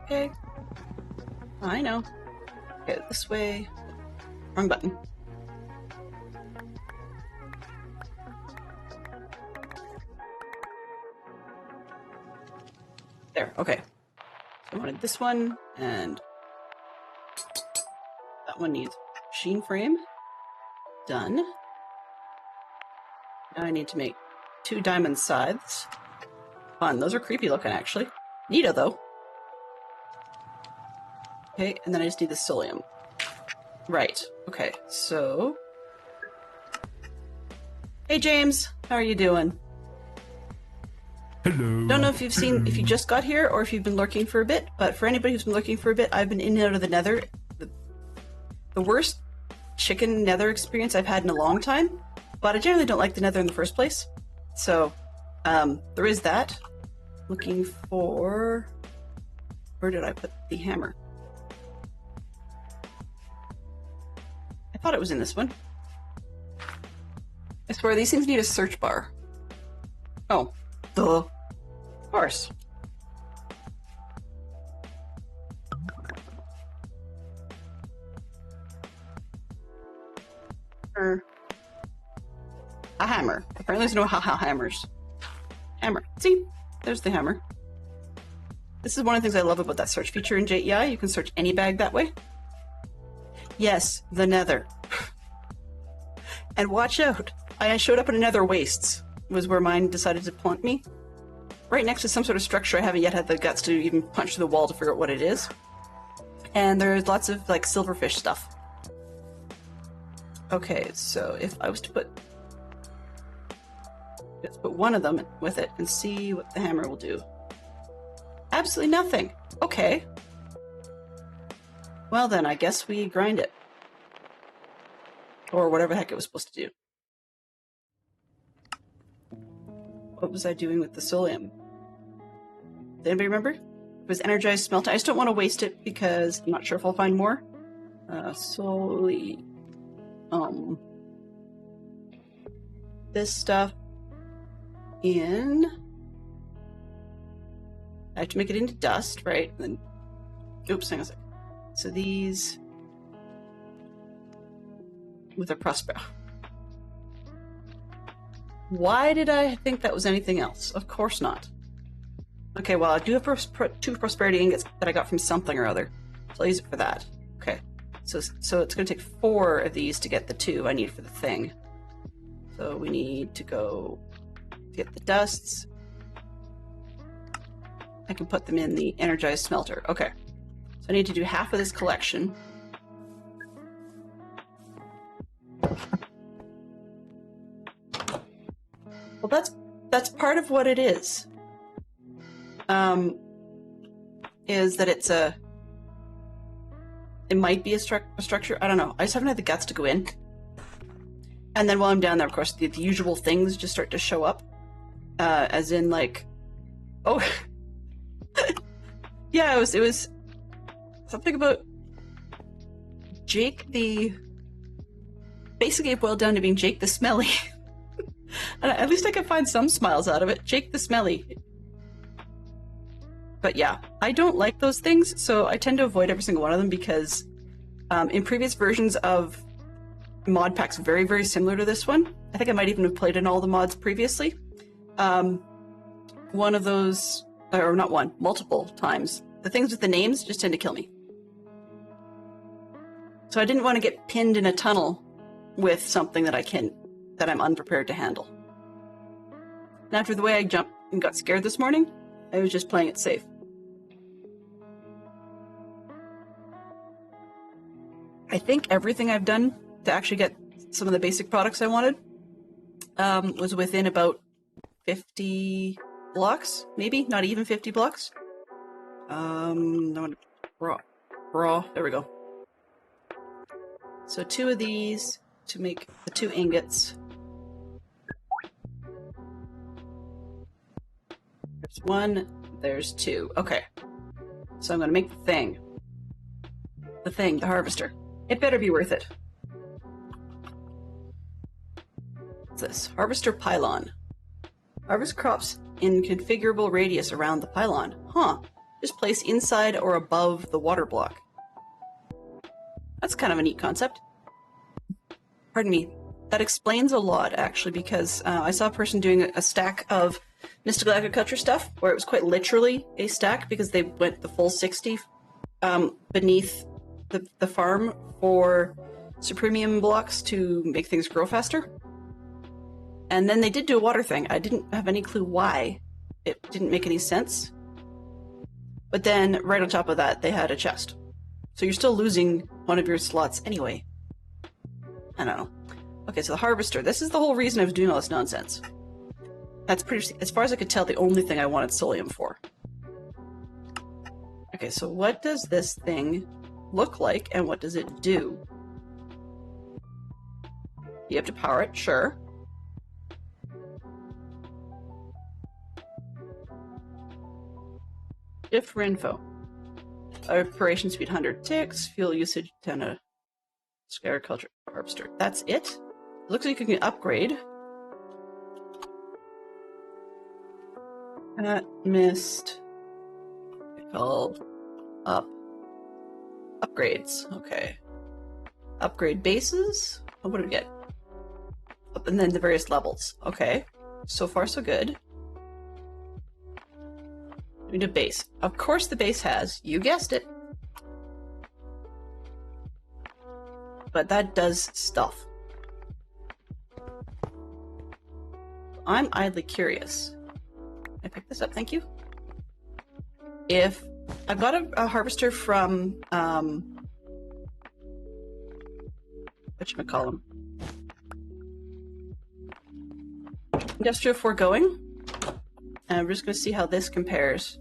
Okay. I know. Okay, this way. Wrong button. There, okay. So I wanted this one, and that one needs machine frame. Done. Now I need to make 2 diamond scythes. Fun, those are creepy looking actually. Neato though. Okay, and then I just need the Solium. Right, okay, so... Hey James, how are you doing? Hello. Don't know if you've seen, if you just got here or if you've been lurking for a bit, but for anybody who's been lurking for a bit, I've been in and out of the nether. The worst chicken nether experience I've had in a long time, but I generally don't like the nether in the first place. So, there is that. Looking for... Where did I put the hammer? I thought it was in this one. I swear, these things need a search bar. Oh, duh. Of course. A hammer. Apparently there's no ha-ha hammers. Hammer. See? There's the hammer. This is one of the things I love about that search feature in JEI. You can search any bag that way. Yes, the nether. And watch out. I showed up in a nether wastes. Was where mine decided to plant me. Right next to some sort of structure I haven't yet had the guts to even punch through the wall to figure out what it is. And there's lots of, like, silverfish stuff. Okay, so if I was to put... Let's put one of them with it and see what the hammer will do. Absolutely nothing. Okay. Well then, I guess we grind it. Or whatever the heck it was supposed to do. What was I doing with the Solium? Does anybody remember? It was energized smelting. I just don't want to waste it because I'm not sure if I'll find more. This stuff in... I have to make it into dust, right? And then, oops, hang on a sec. So these with a prosper. Why did I think that was anything else? Of course not. Okay, well, I do have 2 prosperity ingots that I got from something or other, so I'll use it for that. Okay, so it's going to take 4 of these to get the 2 I need for the thing. So we need to go get the dusts. I can put them in the energized smelter. Okay, so I need to do half of this collection. Well, that's part of what it is. Is that it might be a structure. I don't know. I just haven't had the guts to go in. And then while I'm down there, of course, the usual things just start to show up. As in, like, oh, yeah, it was something about Jake the. Basically, it boiled down to being Jake the Smelly. At least I could find some smiles out of it. Jake the Smelly. But yeah, I don't like those things, so I tend to avoid every single one of them because in previous versions of mod packs very, very similar to this one, I think I might even have played in all the mods previously, one of those, or not one, multiple times, the things with the names just tend to kill me. So I didn't want to get pinned in a tunnel with something that I'm unprepared to handle. And after the way I jumped and got scared this morning, I was just playing it safe. I think everything I've done to actually get some of the basic products I wanted was within about 50 blocks, maybe? Not even 50 blocks. No, raw, there we go. So 2 of these to make the 2 ingots. There's 1, there's 2. Okay. So I'm going to make the thing. The harvester. It better be worth it. What's this? Harvester pylon. Harvest crops in configurable radius around the pylon. Huh. Just place inside or above the water block. That's kind of a neat concept. Pardon me. That explains a lot, actually, because I saw a person doing a stack of mystical agriculture stuff, where it was quite literally a stack, because they went the full 60 beneath the farm for supremium blocks to make things grow faster. And then they did do a water thing. I didn't have any clue why. It didn't make any sense. But then, right on top of that, they had a chest. So you're still losing one of your slots anyway. I don't know. Okay, so the harvester. This is the whole reason I was doing all this nonsense. That's pretty, as far as I could tell, the only thing I wanted Solium for. Okay, so what does this thing look like, and what does it do? You have to power it, sure. Shift for info. Operation speed 100 ticks, fuel usage 10 agriculture harvester. That's it? Looks like you can upgrade. That missed. Called upgrades. Okay. Upgrade bases. Oh, what do we get? And then the various levels. Okay. So far, so good. We need a base. Of course the base has. You guessed it. But that does stuff. I'm idly curious. I picked this up, thank you. If I got a harvester from whatchamacallem, Industrial Foregoing, and we're just going to see how this compares.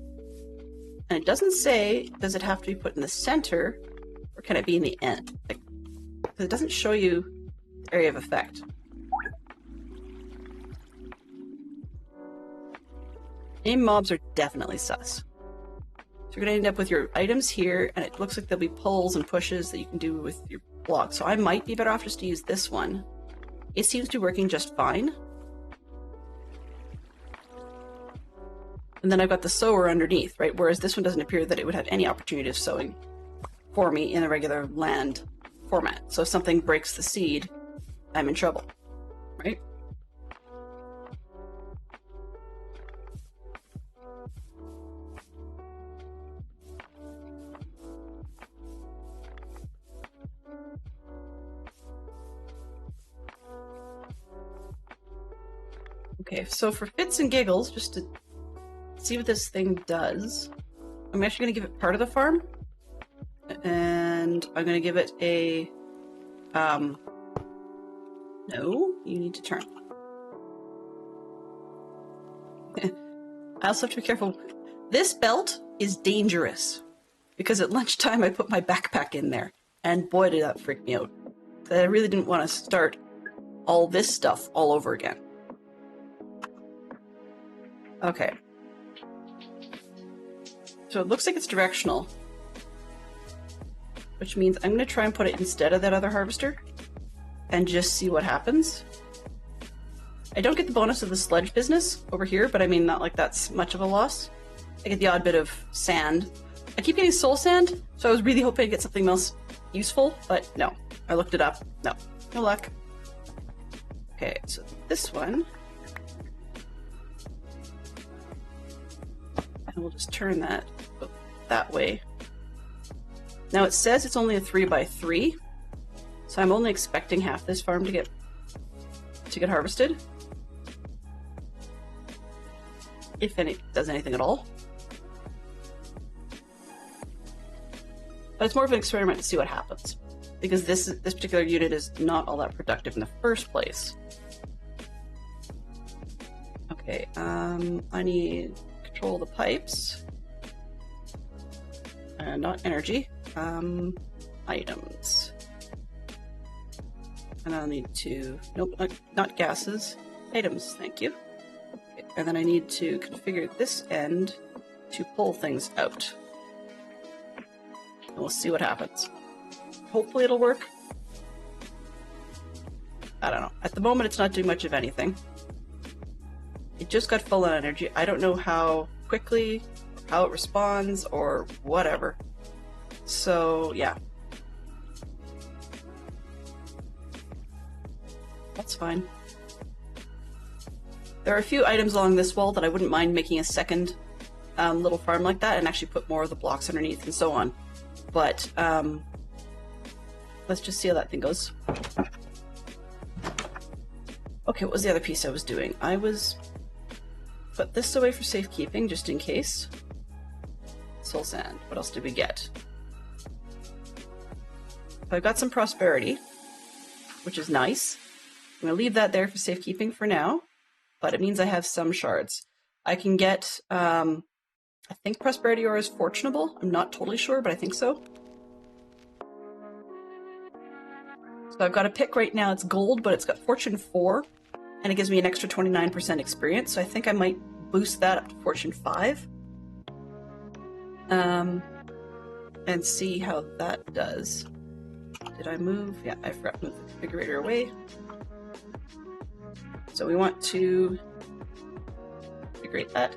And it doesn't say, does it have to be put in the center, or can it be in the end? Like, because it doesn't show you the area of effect. Name mobs are definitely sus. So you're going to end up with your items here, and it looks like there'll be pulls and pushes that you can do with your block. So I might be better off just to use this one. It seems to be working just fine. And then I've got the sower underneath, right? Whereas this one doesn't appear that it would have any opportunity of sowing for me in the regular land format. So if something breaks the seed, I'm in trouble, right? Okay, so for fits and giggles, just to see what this thing does, I'm actually going to give it part of the farm, and I'm going to give it a, no, you need to turn. I also have to be careful. This belt is dangerous, because at lunchtime I put my backpack in there, and boy did that freak me out. I really didn't want to start all this stuff all over again. Okay. So it looks like it's directional, which means I'm going to try and put it instead of that other harvester and just see what happens. I don't get the bonus of the sledge business over here, but I mean, not like that's much of a loss. I get the odd bit of sand. I keep getting soul sand, so I was really hoping to get something else useful, but no. I looked it up. No. No luck. Okay, so this one. And we'll just turn that that way. Now it says it's only a 3x3, so I'm only expecting half this farm to get harvested, if it does anything at all. But it's more of an experiment to see what happens, because this particular unit is not all that productive in the first place. Okay, I need control the pipes. Not energy. Items. And I'll need to... Nope, not gases. Items, thank you. Okay, and then I need to configure this end to pull things out. And we'll see what happens. Hopefully it'll work. I don't know. At the moment it's not doing much of anything. It just got full on energy. I don't know how quickly, how it responds, or whatever. So, yeah. That's fine. There are a few items along this wall that I wouldn't mind making a second little farm like that and actually put more of the blocks underneath and so on. But, let's just see how that thing goes. Okay, what was the other piece I was doing? I was... Put this away for safekeeping, just in case. Soul sand. What else did we get? I've got some prosperity, which is nice. I'm going to leave that there for safekeeping for now, but it means I have some shards. I can get, I think prosperity ore is fortunable. I'm not totally sure, but I think so. So I've got a pick right now. It's gold, but it's got fortune 4. And it gives me an extra 29% experience, so I think I might boost that up to Fortune 5. And see how that does. Did I move? Yeah, I forgot to move the configurator away. So we want to configure that.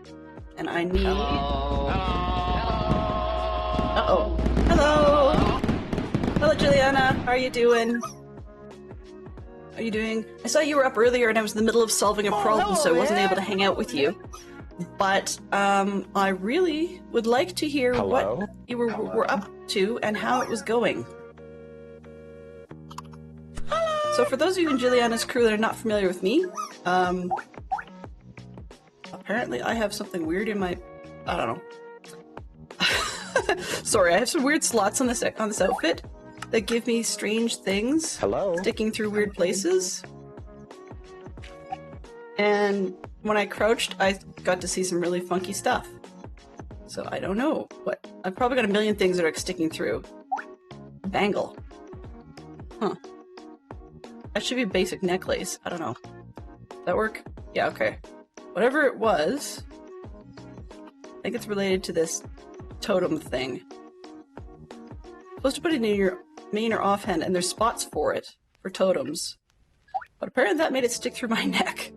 And I need... Hello. Uh-oh. Hello! Hello, Juliana. How are you doing? How are you doing? I saw you were up earlier and I was in the middle of solving a problem, so I wasn't able to hang out with you. But I really would like to hear what you were up to and how it was going. So for those of you in Juliana's crew that are not familiar with me, apparently I have something weird in my... I don't know. Sorry, I have some weird slots on this outfit that give me strange things sticking through weird places. And when I crouched, I got to see some really funky stuff. So I don't know, but I've probably got a million things that are sticking through. Bangle. Huh. That should be a basic necklace. I don't know. Does that work? Yeah, okay. Whatever it was, I think it's related to this totem thing. Supposed to put it in your main or offhand, and there's spots for it, for totems. But apparently that made it stick through my neck.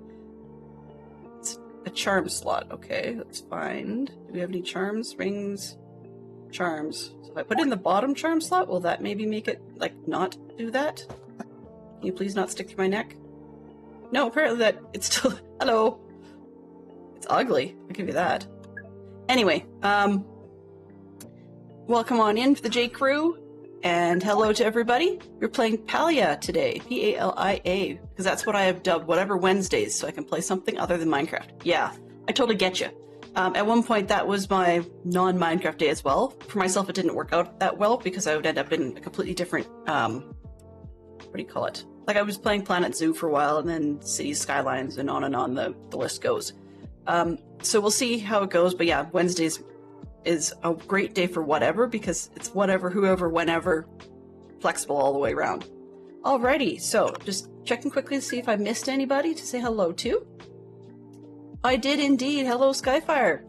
It's a charm slot. Okay, let's find. Do we have any charms? Rings? Charms. So if I put it in the bottom charm slot, will that maybe make it, like, not do that? Can you please not stick through my neck? No, apparently that, it's still, hello. It's ugly, I'll give you that. Anyway, welcome on in for the J Crew, and hello to everybody. We're playing Palia today, P-A-L-I-A, because that's what I have dubbed whatever Wednesdays, so I can play something other than Minecraft. Yeah, I totally get you. At one point, that was my non-Minecraft day as well. For myself, it didn't work out that well because I would end up in a completely different, what do you call it? Like I was playing Planet Zoo for a while, and then Cities Skylines, and on the list goes. So we'll see how it goes, but yeah, Wednesdays is a great day for whatever, because it's whatever, whoever, whenever, flexible all the way around. Alrighty, so just checking quickly to see if I missed anybody to say hello to. I did indeed. Hello, Skyfire.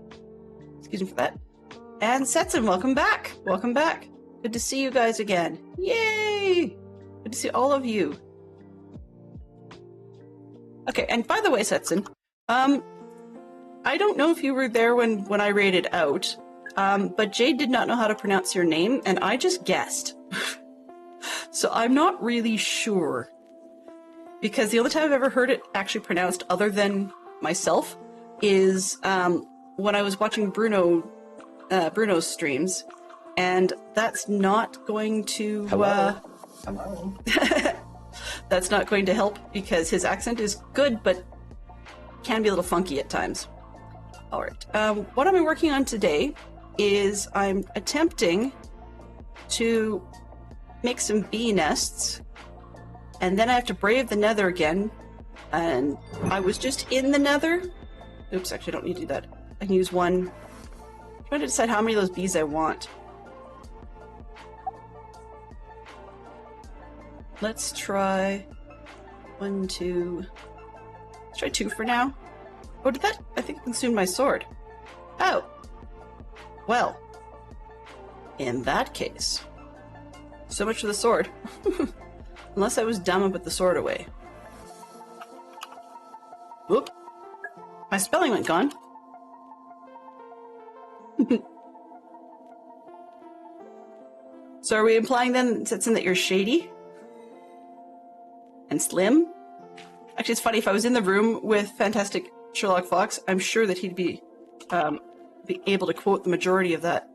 Excuse me for that. And Setsun, welcome back. Welcome back. Good to see you guys again. Yay! Good to see all of you. Okay, and by the way, Setsun, I don't know if you were there when I raided out, but Jade did not know how to pronounce your name, and I just guessed. So I'm not really sure. Because the only time I've ever heard it actually pronounced other than myself is when I was watching Bruno's streams, and that's not going to Hello. that's not going to help because his accent is good but can be a little funky at times. All right, what am I working on today is I'm attempting to make some bee nests, and then I have to brave the nether again. And I was just in the nether. Oops, actually I don't need to do that. I can use one. I'm trying to decide how many of those bees I want. Let's try 1, 2. Let's try 2 for now. Oh, did that? I think it consumed my sword. Oh. Well. In that case. So much for the sword. Unless I was dumb and put the sword away. Whoop. My spelling went gone. So are we implying then, Setsun, that you're shady? And slim? Actually, it's funny, if I was in the room with Fantastic Sherlock Fox, I'm sure that he'd be able to quote the majority of that.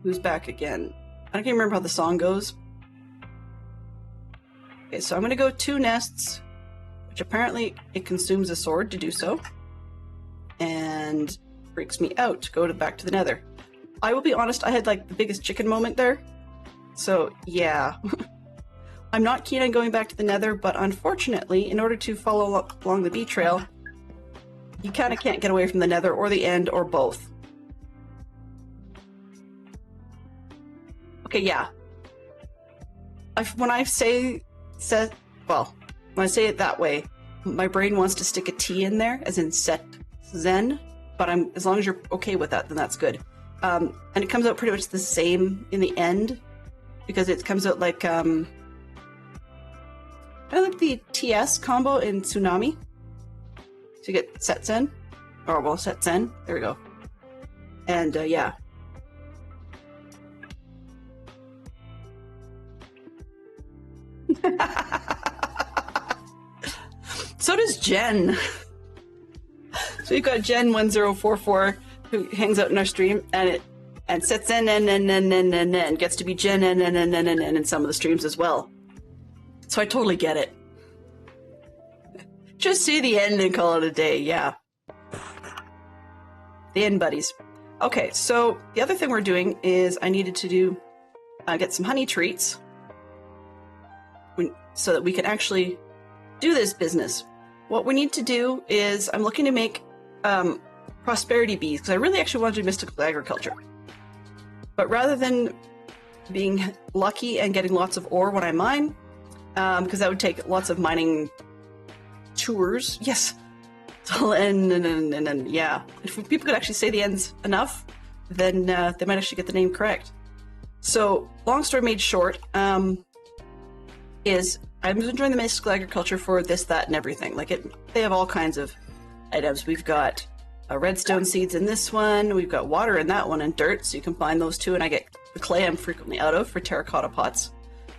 Who's back again? I don't even remember how the song goes. Okay, so I'm gonna go 2 nests, which apparently it consumes a sword to do so, and freaks me out to go back to the nether. I will be honest, I had like the biggest chicken moment there, so yeah. I'm not keen on going back to the nether, but unfortunately, in order to follow along the bee trail, you kind of can't get away from the nether or the end or both. Okay, yeah. When I say it that way, my brain wants to stick a T in there, as in set zen, but as long as you're okay with that, then that's good. And it comes out pretty much the same in the end, because it comes out like, kind of like the TS combo in Tsunami. So you get set zen, or well, set zen, there we go. And yeah. So does Jen. So we've got Jen1044 who hangs out in our stream, and sets in and gets to be Jen and in some of the streams as well. So I totally get it. Just see the end and call it a day, yeah. The end, buddies. Okay, so the other thing we're doing is I needed to get some honey treats so that we can actually do this business. What we need to do is I'm looking to make prosperity bees, because I really actually want to do mystical agriculture. But rather than being lucky and getting lots of ore when I mine, because that would take lots of mining tours. Yes. And yeah. If people could actually say the ends enough, then they might actually get the name correct. So, long story made short, is I'm enjoying the mystical agriculture for this, that, and everything. Like they have all kinds of items. We've got redstone seeds in this one. We've got water in that one and dirt, so you combine those two, and I get the clay I'm frequently out of for terracotta pots.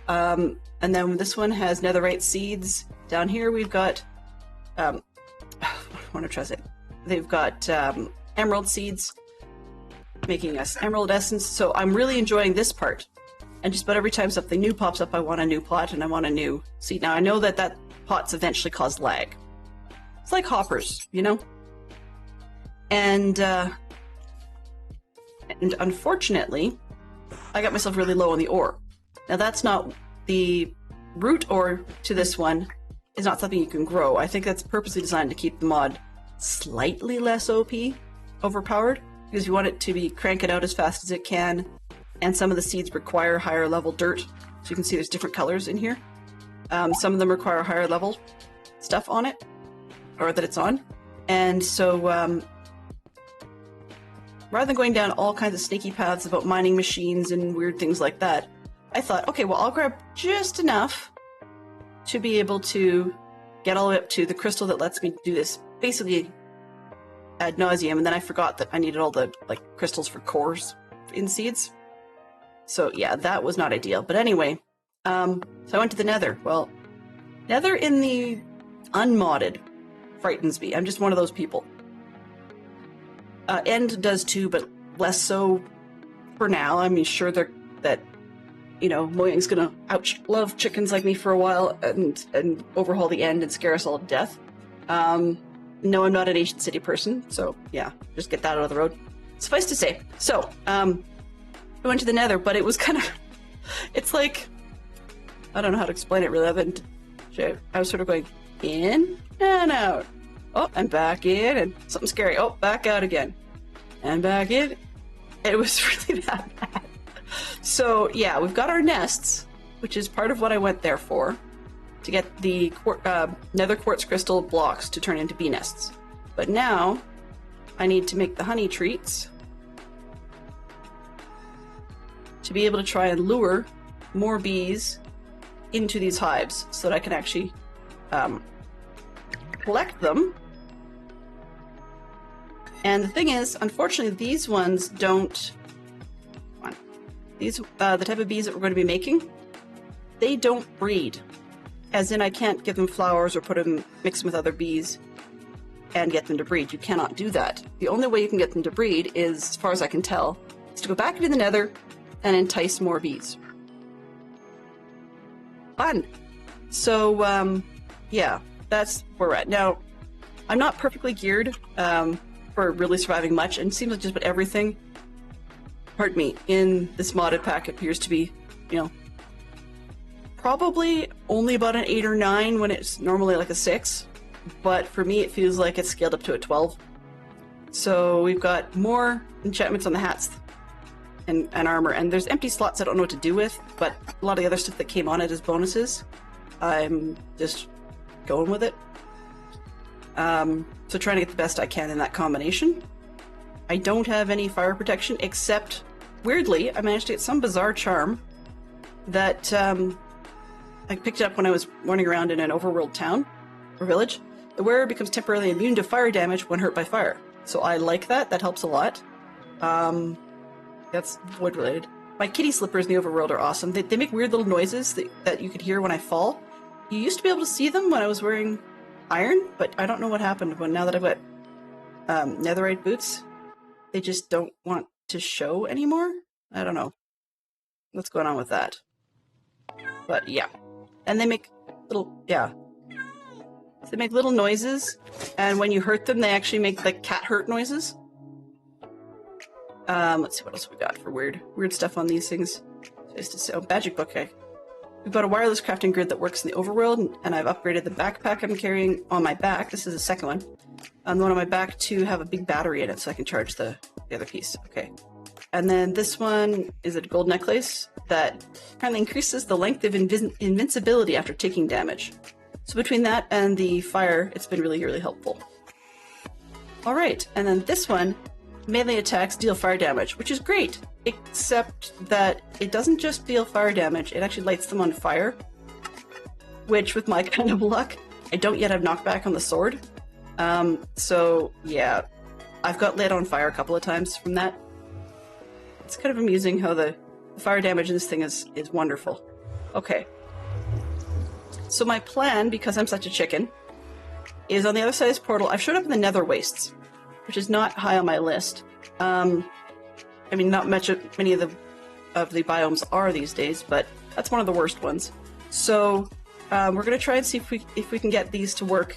And then this one has netherite seeds. Down here we've got, I want to try to say, they've got emerald seeds, making us emerald essence. So I'm really enjoying this part. And just about every time something new pops up, I want a new pot and I want a new seed. Now I know that pots eventually cause lag. It's like hoppers, you know? And unfortunately, I got myself really low on the ore. Now that's not the root ore to this one is not something you can grow. I think that's purposely designed to keep the mod slightly less OP, overpowered, because you want it to be crank it out as fast as it can. And some of the seeds require higher level dirt. So you can see there's different colors in here. Some of them require higher level stuff on it, or that it's on. And so rather than going down all kinds of sneaky paths about mining machines and weird things like that, I thought, okay, well, I'll grab just enough to be able to get all the way up to the crystal that lets me do this basically ad nauseum. And then I forgot that I needed all the crystals for cores in seeds. So yeah, that was not ideal. But anyway, so I went to the nether. Well, nether in the unmodded frightens me. I'm just one of those people. End does too, but less so for now. I mean, sure, that you know, Mojang's gonna love chickens like me for a while and overhaul the end and scare us all to death. No, I'm not an Ancient City person, so yeah, just get that out of the road. Suffice to say, so I went to the nether, but it was kind of, it's like, I don't know how to explain it really, other than I was sort of going in and out. Oh, and back in, and something scary. Oh, back out again. And back in. It was really that bad. So yeah, we've got our nests, which is part of what I went there for, to get the nether quartz crystal blocks to turn into bee nests. But now, I need to make the honey treats to be able to try and lure more bees into these hives so that I can actually collect them. And the thing is, unfortunately, these ones don't... These, the type of bees that we're going to be making, they don't breed. As in, I can't give them flowers or mix them with other bees and get them to breed. You cannot do that. The only way you can get them to breed is, as far as I can tell, is to go back into the nether and entice more bees. Fun! So, yeah, that's where we're at. Now, I'm not perfectly geared for really surviving much, and it seems like just about everything, pardon me, in this modded pack appears to be, you know, probably only about an 8 or 9 when it's normally like a 6, but for me it feels like it's scaled up to a 12. So we've got more enchantments on the hats and armor, and there's empty slots I don't know what to do with, but a lot of the other stuff that came on it as bonuses, I'm just going with it. So trying to get the best I can in that combination. I don't have any fire protection, except, weirdly, I managed to get some bizarre charm that I picked up when I was running around in an overworld town, or village. The wearer becomes temporarily immune to fire damage when hurt by fire. So I like that, that helps a lot. That's void related. My kitty slippers in the overworld are awesome. They make weird little noises that you could hear when I fall. You used to be able to see them when I was wearing iron, but I don't know what happened now that I've got netherite boots. They just don't want to show anymore? I don't know what's going on with that. But yeah. And they make little, yeah. They make little noises, and when you hurt them, they actually make like cat hurt noises. Let's see what else we got for weird stuff on these things. Just to say, oh, magic book. Okay. We've got a wireless crafting grid that works in the overworld, and I've upgraded the backpack I'm carrying on my back. This is the second one. The one on my back to have a big battery in it so I can charge the other piece. Okay. And then this one is a gold necklace that apparently increases the length of invincibility after taking damage. So between that and the fire, it's been really, really helpful. Alright, and then this one, melee attacks deal fire damage, which is great, except that it doesn't just deal fire damage, it actually lights them on fire. which with my kind of luck, I don't yet have knockback on the sword. So yeah, I've got lit on fire a couple of times from that. It's kind of amusing how the fire damage in this thing is wonderful. Okay. So my plan, because I'm such a chicken, is on the other side of this portal. I've showed up in the Nether Wastes, which is not high on my list. I mean, not many of the biomes are these days, but that's one of the worst ones. So we're going to try and see if we can get these to work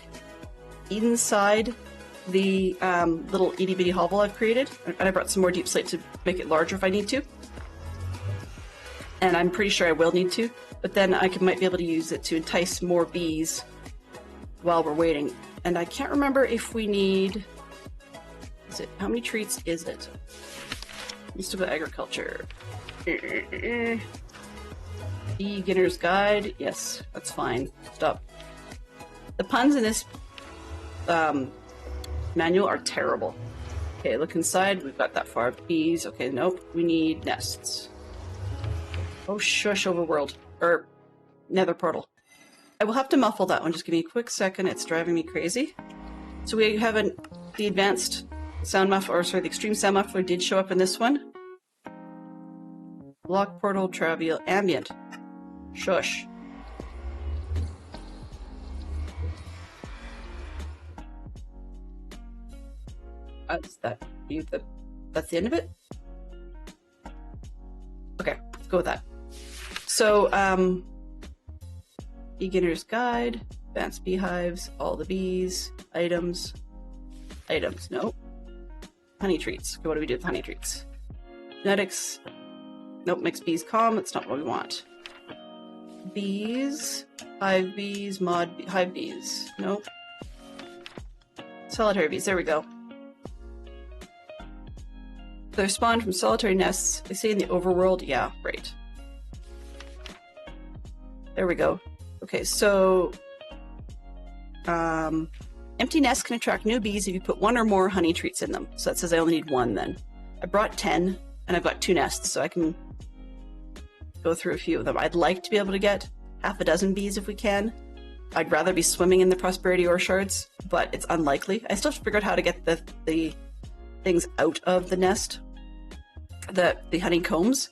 inside the little itty bitty hovel I've created. And I brought some more deep slate to make it larger if I need to. And I'm pretty sure I will need to, but then I might be able to use it to entice more bees while we're waiting. And I can't remember if we need... how many treats is it? Let's do agriculture. Beginner's Guide. Yes, that's fine. Stop. The puns in this manual are terrible. Okay, look inside. We've got that far. Bees. Okay, nope. We need nests. Oh, shush, overworld. Or nether portal. I will have to muffle that one. Just give me a quick second. It's driving me crazy. So we have the advanced sound muffler, or sorry, the extreme sound muffler did show up in this one. Block portal, travial, ambient. Shush. That's the end of it? Okay, let's go with that. So, Beginner's Guide, Advanced Beehives, all the bees, items, nope. Honey treats. Okay, what do we do with honey treats? Genetics, nope, makes bees calm, that's not what we want. Bees, hive bees, hive bees, nope. Solitary bees, there we go. They're spawned from solitary nests. They say in the overworld. Yeah, right. There we go. Okay, so empty nests can attract new bees if you put one or more honey treats in them. So that says I only need one then. I brought 10 and I've got 2 nests, so I can go through a few of them. I'd like to be able to get half a dozen bees if we can. I'd rather be swimming in the prosperity ore shards, but it's unlikely. I still have to figure out how to get the things out of the nest. The honeycombs.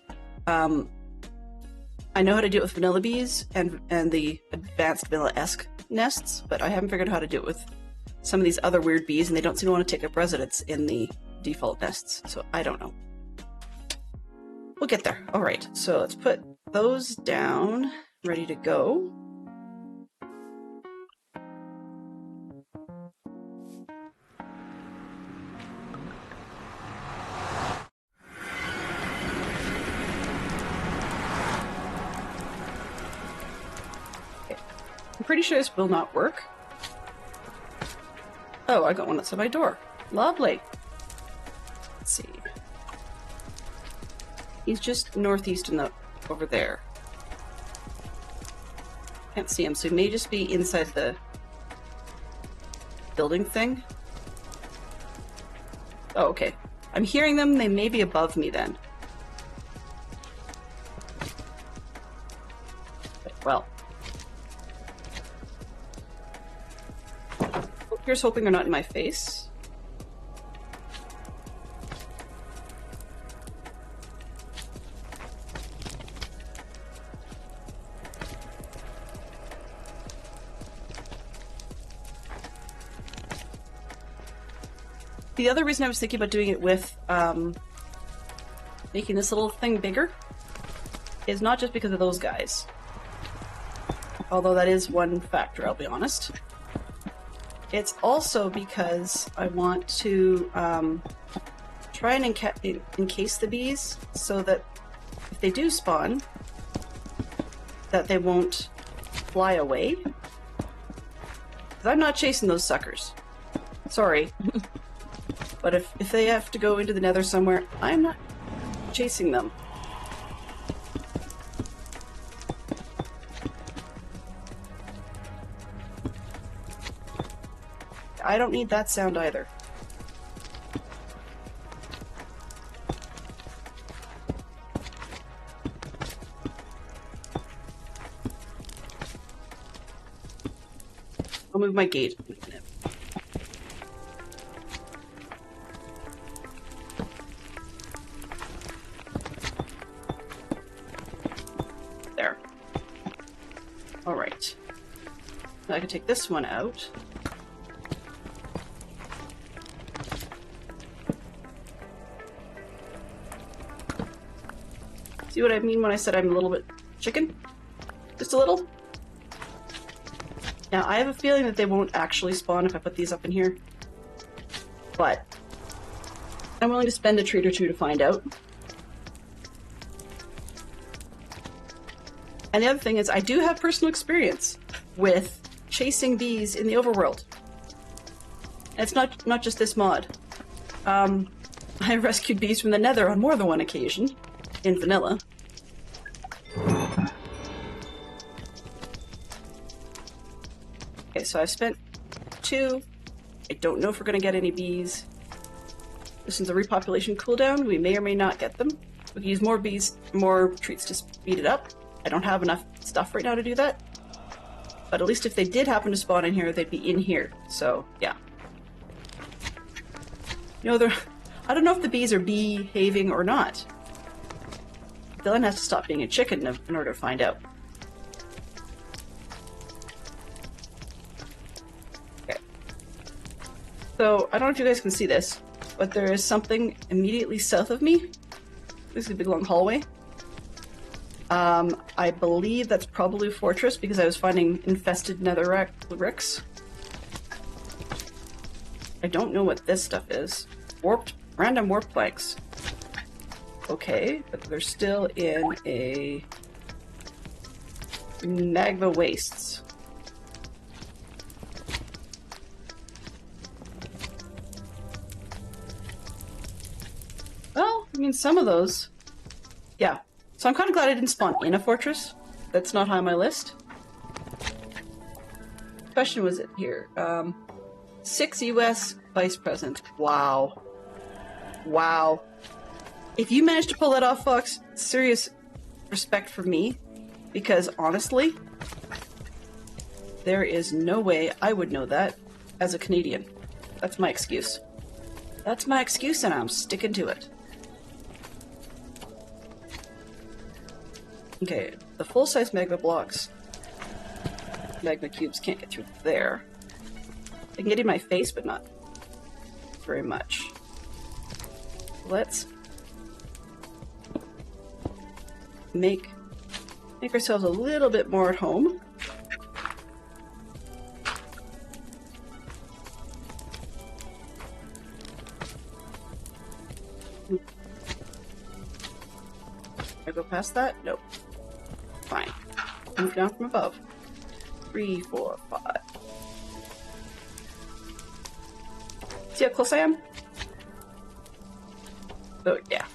I know how to do it with vanilla bees and the advanced vanilla-esque nests, but I haven't figured out how to do it with some of these other weird bees, and they don't seem to want to take up residence in the default nests, so I don't know. We'll get there. All right, so let's put those down, ready to go. I'm pretty sure this will not work. Oh, I got one outside my door. Lovely. Let's see. He's just northeast in over there. Can't see him, so he may just be inside the building thing. Oh, okay. I'm hearing them. They may be above me then. Well. Here's hoping they're not in my face. The other reason I was thinking about doing it with making this little thing bigger is not just because of those guys. Although that is one factor, I'll be honest. It's also because I want to try and encase the bees so that if they do spawn, that they won't fly away. 'Cause I'm not chasing those suckers. Sorry. But if they have to go into the nether somewhere, I'm not chasing them. I don't need that sound either. I'll move my gate. There. Alright. Now I can take this one out. See what I mean when I said I'm a little bit chicken? Just a little? Now, I have a feeling that they won't actually spawn if I put these up in here. But I'm willing to spend a treat or two to find out. And the other thing is, I do have personal experience with chasing bees in the overworld. And it's not just this mod. I rescued bees from the nether on more than one occasion. In vanilla. Okay, so I've spent 2. I don't know if we're going to get any bees. This is a repopulation cooldown. We may or may not get them. We can use more bees, more treats to speed it up. I don't have enough stuff right now to do that. But at least if they did happen to spawn in here, they'd be in here. So, yeah. You know, I don't know if the bees are behaving or not. Dylan has to stop being a chicken in order to find out. Okay. So, I don't know if you guys can see this, but there is something immediately south of me. This is a big long hallway. I believe that's probably a fortress because I was finding infested netherracks. I don't know what this stuff is. Random warp planks. Okay, but they're still in a magma wastes. Well, I mean, some of those. Yeah. So I'm kind of glad I didn't spawn in a fortress. That's not high on my list. Question was it here? 6 US vice president. Wow. Wow. If you managed to pull that off, Fox, serious respect for me, because honestly, there is no way I would know that as a Canadian. That's my excuse. That's my excuse, and I'm sticking to it. Okay, the full-size magma blocks, magma cubes can't get through there. I can get in my face, but not very much. Let's make ourselves a little bit more at home. I go past that? Nope. Fine. Move down from above. 3, 4, 5. See how close I am? Oh, yeah.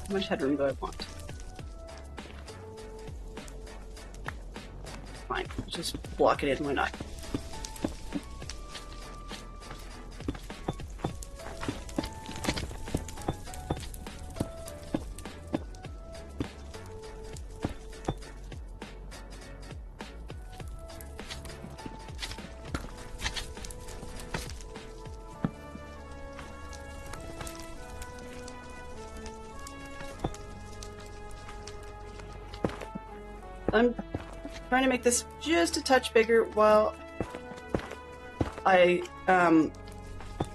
How much headroom do I want? Fine, just block it in, why not? I'm trying to make this just a touch bigger while I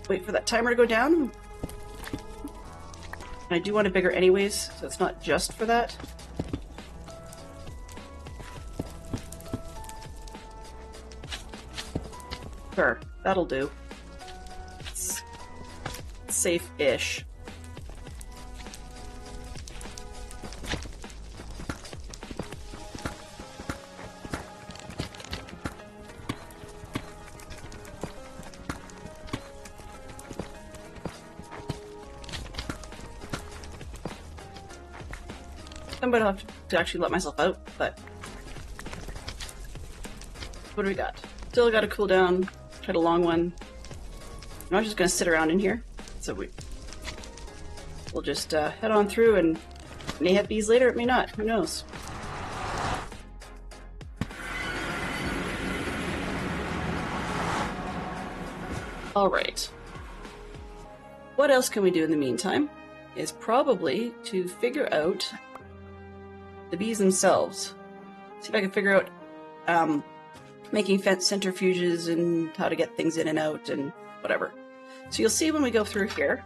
wait for that timer to go down. And I do want it bigger anyways, so it's not just for that. Sure, that'll do. It's safe-ish. I'm gonna have to actually let myself out, but what do we got? Still got a cooldown. Tried a long one. I'm not just gonna sit around in here, so we'll just head on through, and it may have bees later, it may not. Who knows? All right. What else can we do in the meantime? Is probably to figure out the bees themselves. See if I can figure out making centrifuges and how to get things in and out and whatever. So you'll see when we go through here,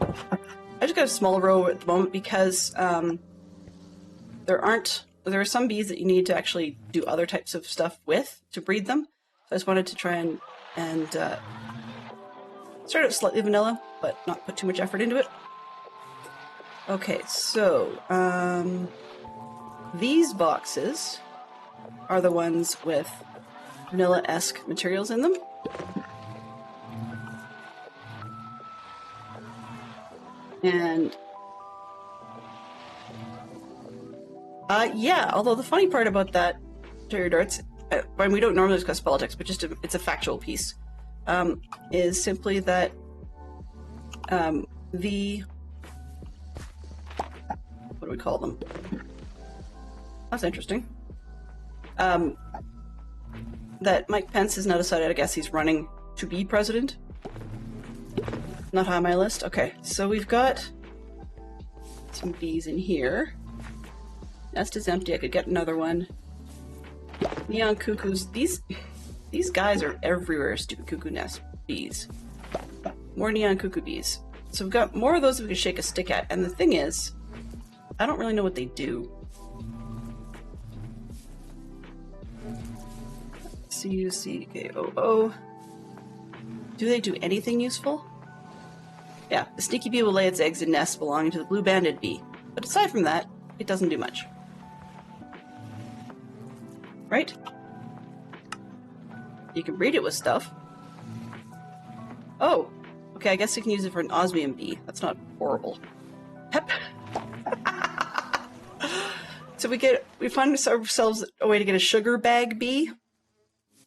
I just got a small row at the moment because there are some bees that you need to actually do other types of stuff with to breed them. So I just wanted to try and start out slightly vanilla, but not put too much effort into it. Okay, so these boxes are the ones with vanilla-esque materials in them. And yeah, although the funny part about that, Terry Darts, and we don't normally discuss politics, but just it's a factual piece, is simply that what do we call them? That's interesting. That Mike Pence has now decided, I guess he's running to be president. Not high on my list. Okay, so we've got some bees in here. Nest is empty. I could get another one. Neon cuckoos. These guys are everywhere. Stupid cuckoo nest bees. More neon cuckoo bees. So we've got more of those that we can shake a stick at. And the thing is, I don't really know what they do. C-U-C-K-O-O. Do they do anything useful? Yeah, the sneaky bee will lay its eggs in nests belonging to the blue-banded bee. But aside from that, it doesn't do much. Right? You can breed it with stuff. Oh! Okay, I guess you can use it for an osmium bee. That's not horrible. Pep! So we find ourselves a way to get a sugar bag bee.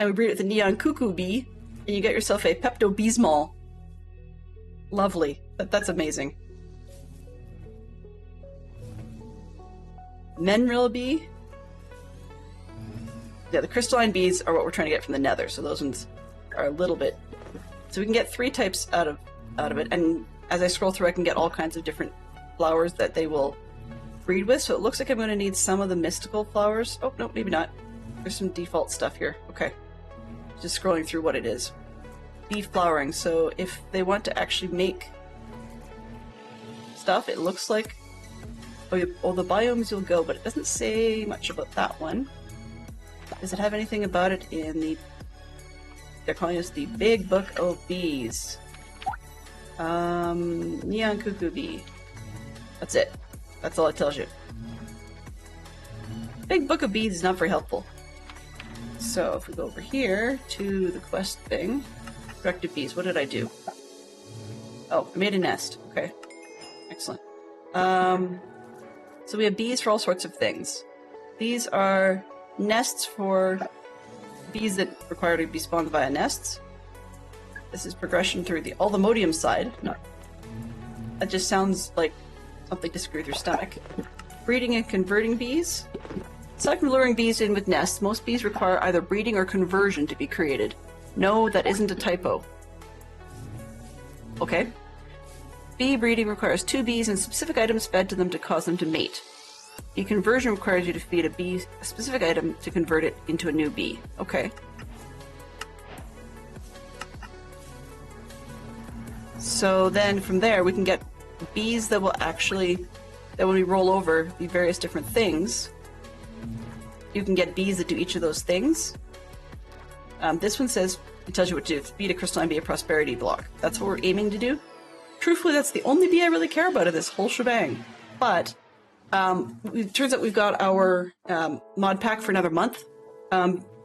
And we breed it with a neon cuckoo bee, and you get yourself a Pepto-Bismol. Lovely. That's amazing. Menril bee. Yeah, the crystalline bees are what we're trying to get from the nether, so those ones are a little bit... So we can get 3 types out of it, and as I scroll through I can get all kinds of different flowers that they will breed with, so it looks like I'm going to need some of the mystical flowers. Oh, no, maybe not. There's some default stuff here. Okay. Just scrolling through what it is. Bee flowering. So if they want to actually make stuff, it looks like... Oh, the biomes you'll go, but it doesn't say much about that one. Does it have anything about it in the... They're calling this the Big Book of Bees. Neon Cuckoo Bee. That's it. That's all it tells you. Big Book of Bees is not very helpful. So if we go over here to the quest thing, directed bees, what did I do? Oh, I made a nest. Okay, excellent. So we have bees for all sorts of things. These are nests for bees that require to be spawned via nests. This is progression through the Allthemodium side. No, that just sounds like something to screw with your stomach. Breeding and converting bees. Aside from luring bees in with nests, most bees require either breeding or conversion to be created. No, that isn't a typo. Okay. Bee breeding requires 2 bees and specific items fed to them to cause them to mate. Bee conversion requires you to feed a bee a specific item to convert it into a new bee. Okay. So then from there we can get bees that will actually, that when we roll over the various different things, you can get bees that do each of those things. This one says, it tells you what to do. Beat a crystalline, be a prosperity block. That's what we're aiming to do. Truthfully, that's the only bee I really care about in this whole shebang. But it turns out we've got our mod pack for another month,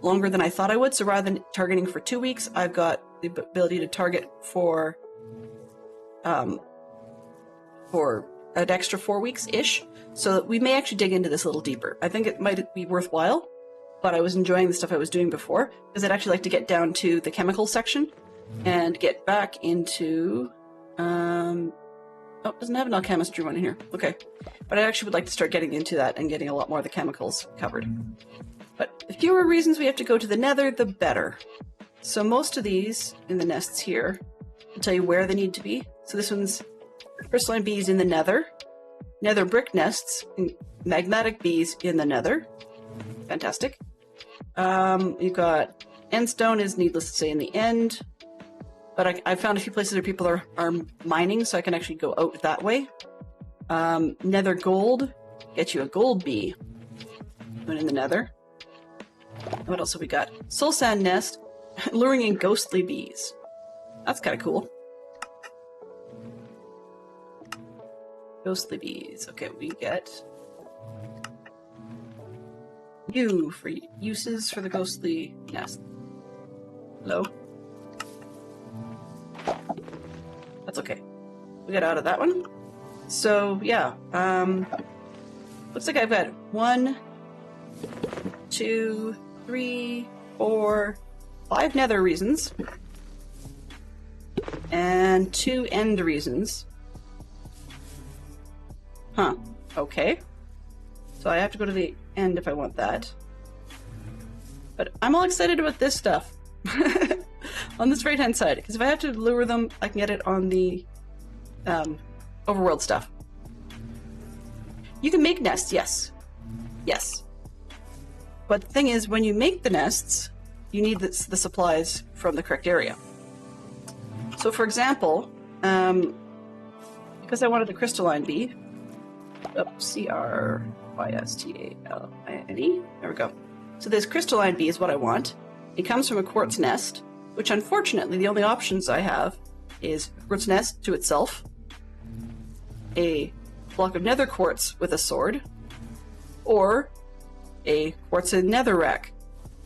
longer than I thought I would. So rather than targeting for 2 weeks, I've got the ability to target for an extra 4 weeks-ish. So we may actually dig into this a little deeper. I think it might be worthwhile, but I was enjoying the stuff I was doing before, because I'd actually like to get down to the chemical section and get back into... oh, it doesn't have an alchemistry one in here. Okay. But I actually would like to start getting into that and getting a lot more of the chemicals covered. But the fewer reasons we have to go to the nether, the better. So most of these in the nests here will tell you where they need to be. So this one's crystalline bees in the nether. Nether brick nests, magmatic bees in the nether. Fantastic. You've got endstone is needless to say in the end. But I found a few places where people are mining, so I can actually go out that way. Nether gold, get you a gold bee. One in the nether. What else have we got? Soul sand nest, luring in ghostly bees. That's kind of cool. Ghostly bees. Okay, we get you for uses for the ghostly nest. Hello? That's okay. We got out of that one. So, yeah. Looks like I've got 1, 2, 3, 4, 5 nether reasons. And 2 end reasons. Huh. Okay. So I have to go to the end if I want that. But I'm all excited about this stuff. On this right-hand side. Because if I have to lure them, I can get it on the overworld stuff. You can make nests, yes. Yes. But the thing is, when you make the nests, you need the supplies from the correct area. So for example, because I wanted a crystalline bee, C-R-Y-S-T-A-L-I-N-E, there we go. So this crystalline bee is what I want. It comes from a quartz nest, which unfortunately the only options I have is a quartz nest to itself, a block of nether quartz with a sword, or a quartz and netherrack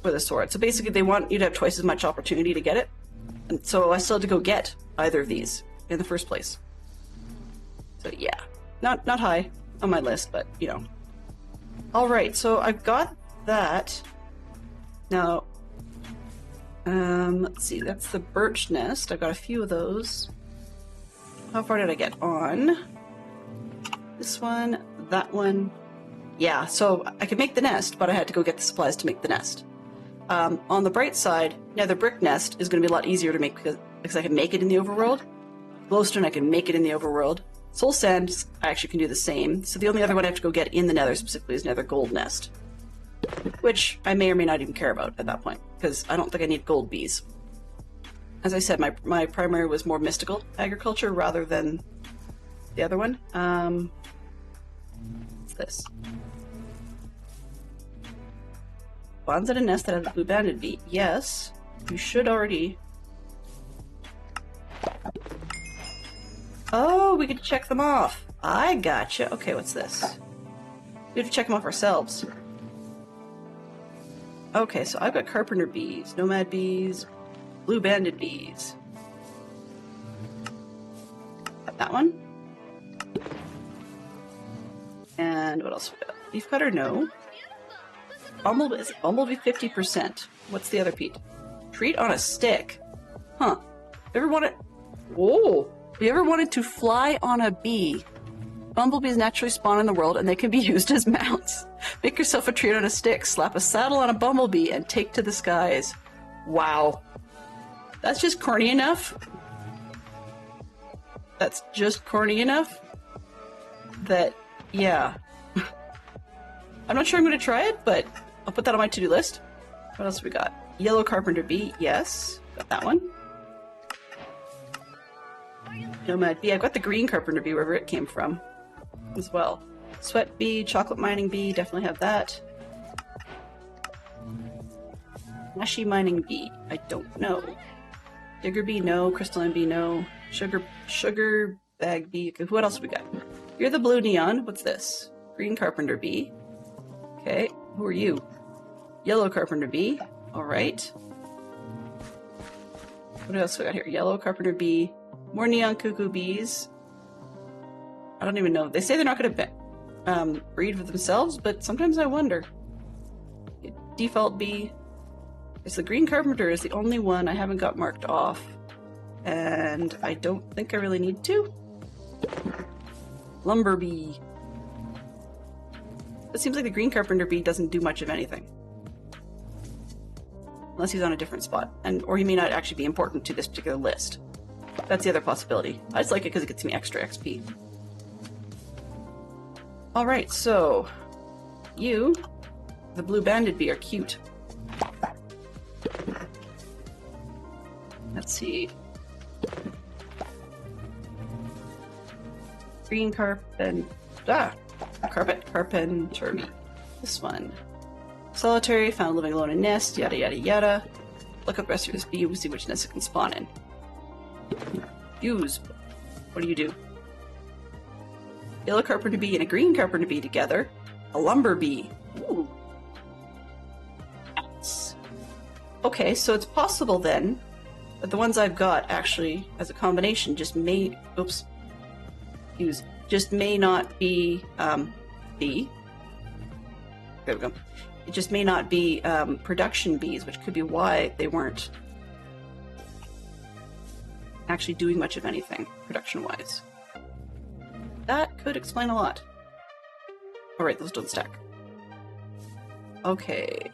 with a sword. So basically they want you to have twice as much opportunity to get it. And so I still had to go get either of these in the first place. So yeah, not high on my list, but you know. Alright, so I've got that. Now, let's see, that's the birch nest. I've got a few of those. How far did I get on? This one, that one. Yeah, so I could make the nest, but I had to go get the supplies to make the nest. On the bright side, nether brick nest is going to be a lot easier to make because I can make it in the overworld. Glowstone, I can make it in the overworld. Soul sand, I actually can do the same. So the only other one I have to go get in the nether specifically is nether gold nest. Which I may or may not even care about at that point, because I don't think I need gold bees. As I said, my primary was more mystical agriculture rather than the other one. What's this? Bonds at a nest that has a blue banded bee. Yes, you should already... Oh, we could check them off. I gotcha. Okay, what's this? We have to check them off ourselves. Okay, so I've got carpenter bees, nomad bees, blue banded bees. Got that one. And what else we got? Leaf cutter, no. Bumblebee, is it Bumblebee 50%? What's the other Pete? Treat on a stick. Huh. Ever wanted... Whoa! Have you ever wanted to fly on a bee? Bumblebees naturally spawn in the world and they can be used as mounts. Make yourself a treat on a stick, slap a saddle on a bumblebee, and take to the skies. Wow. That's just corny enough. That's just corny enough that, yeah. I'm not sure I'm going to try it, but I'll put that on my to-do list. What else we got? Yellow carpenter bee, yes. Got that one. Nomad bee. I've got the green carpenter bee, wherever it came from, as well. Sweat bee, chocolate mining bee, definitely have that. Nashi mining bee, I don't know. Digger bee, no. Crystalline bee, no. Sugar bag bee. Okay, what else we got? You're the blue neon. What's this? Green carpenter bee. Okay, who are you? Yellow carpenter bee. All right. What else we got here? Yellow carpenter bee. More neon cuckoo bees. I don't even know. They say they're not going to breed for themselves, but sometimes I wonder. Default bee. Is the green carpenter is the only one I haven't got marked off, and I don't think I really need to. Lumber bee. It seems like the green carpenter bee doesn't do much of anything. Unless he's on a different spot, or he may not actually be important to this particular list. That's the other possibility. I just like it because it gets me extra XP. Alright, so you, the blue banded bee, are cute. Let's see. Green carpenter bee. This one. Solitary, found living alone in nest, yada yada yada. Look up the rest of this bee, we'll see which nest it can spawn in. Use. What do you do? Yellow carpenter bee and a green carpenter bee together. A lumber bee. Ooh. Nice. Okay, so it's possible then that the ones I've got actually, as a combination, just may... Oops. Use. Just may not be, bee. There we go. It just may not be production bees, which could be why they weren't actually doing much of anything, production-wise. That could explain a lot. Alright, those don't stack. Okay.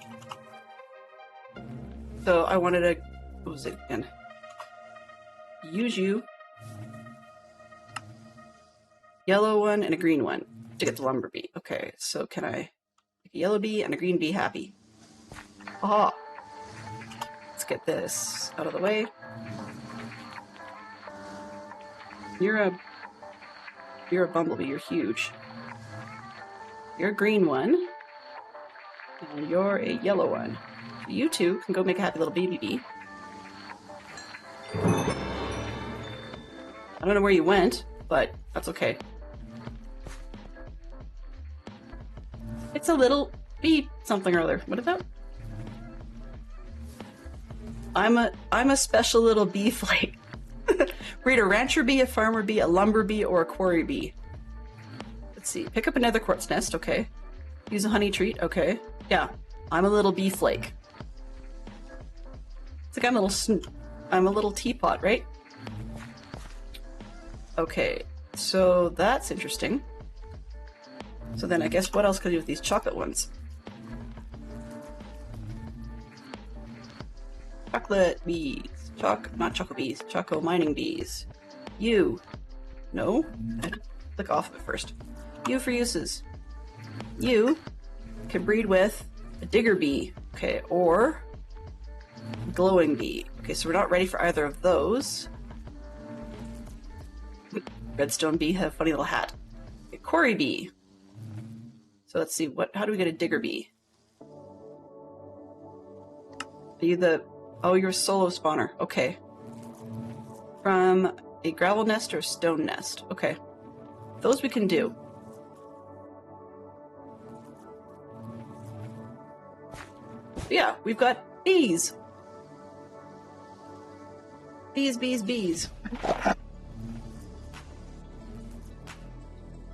So I wanted to... What was it again? Use you. Yellow one and a green one to get the lumber bee. Okay, so can I make a yellow bee and a green bee happy? Aha! Let's get this out of the way. You're a bumblebee, you're huge. You're a green one. And you're a yellow one. You two can go make a happy little baby bee. I don't know where you went, but that's okay. It's a little bee something or other. What is that? I'm a special little bee flake. Breed a rancher bee, a farmer bee, a lumber bee, or a quarry bee. Let's see. Pick up another quartz nest, okay. Use a honey treat, okay. Yeah, I'm a little bee flake. It's like I'm a little teapot, right? Okay, so that's interesting. So then I guess what else could I do with these chocolate ones? Chocolate bees. Not chocolate bees. Choco mining bees. You. No? I click off of it first. You for uses. You can breed with a digger bee. Okay, or glowing bee. Okay, so we're not ready for either of those. Redstone bee have a funny little hat. A quarry bee. So let's see, how do we get a digger bee? Are you the... Oh, you're a solo spawner. Okay. From a gravel nest or a stone nest. Okay. Those we can do. But yeah, we've got bees. Bees, bees, bees.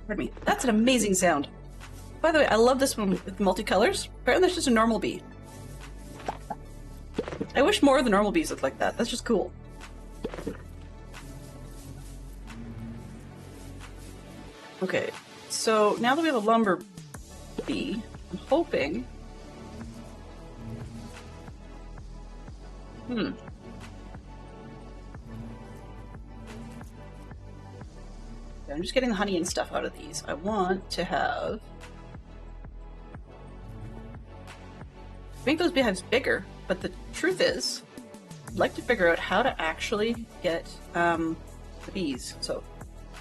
Pardon me. That's an amazing sound. By the way, I love this one with multicolors. Apparently that's just a normal bee. I wish more of the normal bees looked like that. That's just cool. Okay, so now that we have a lumber bee, I'm hoping... I'm just getting the honey and stuff out of these. I want to have... make those beehives bigger, but the truth is, I'd like to figure out how to actually get the bees. So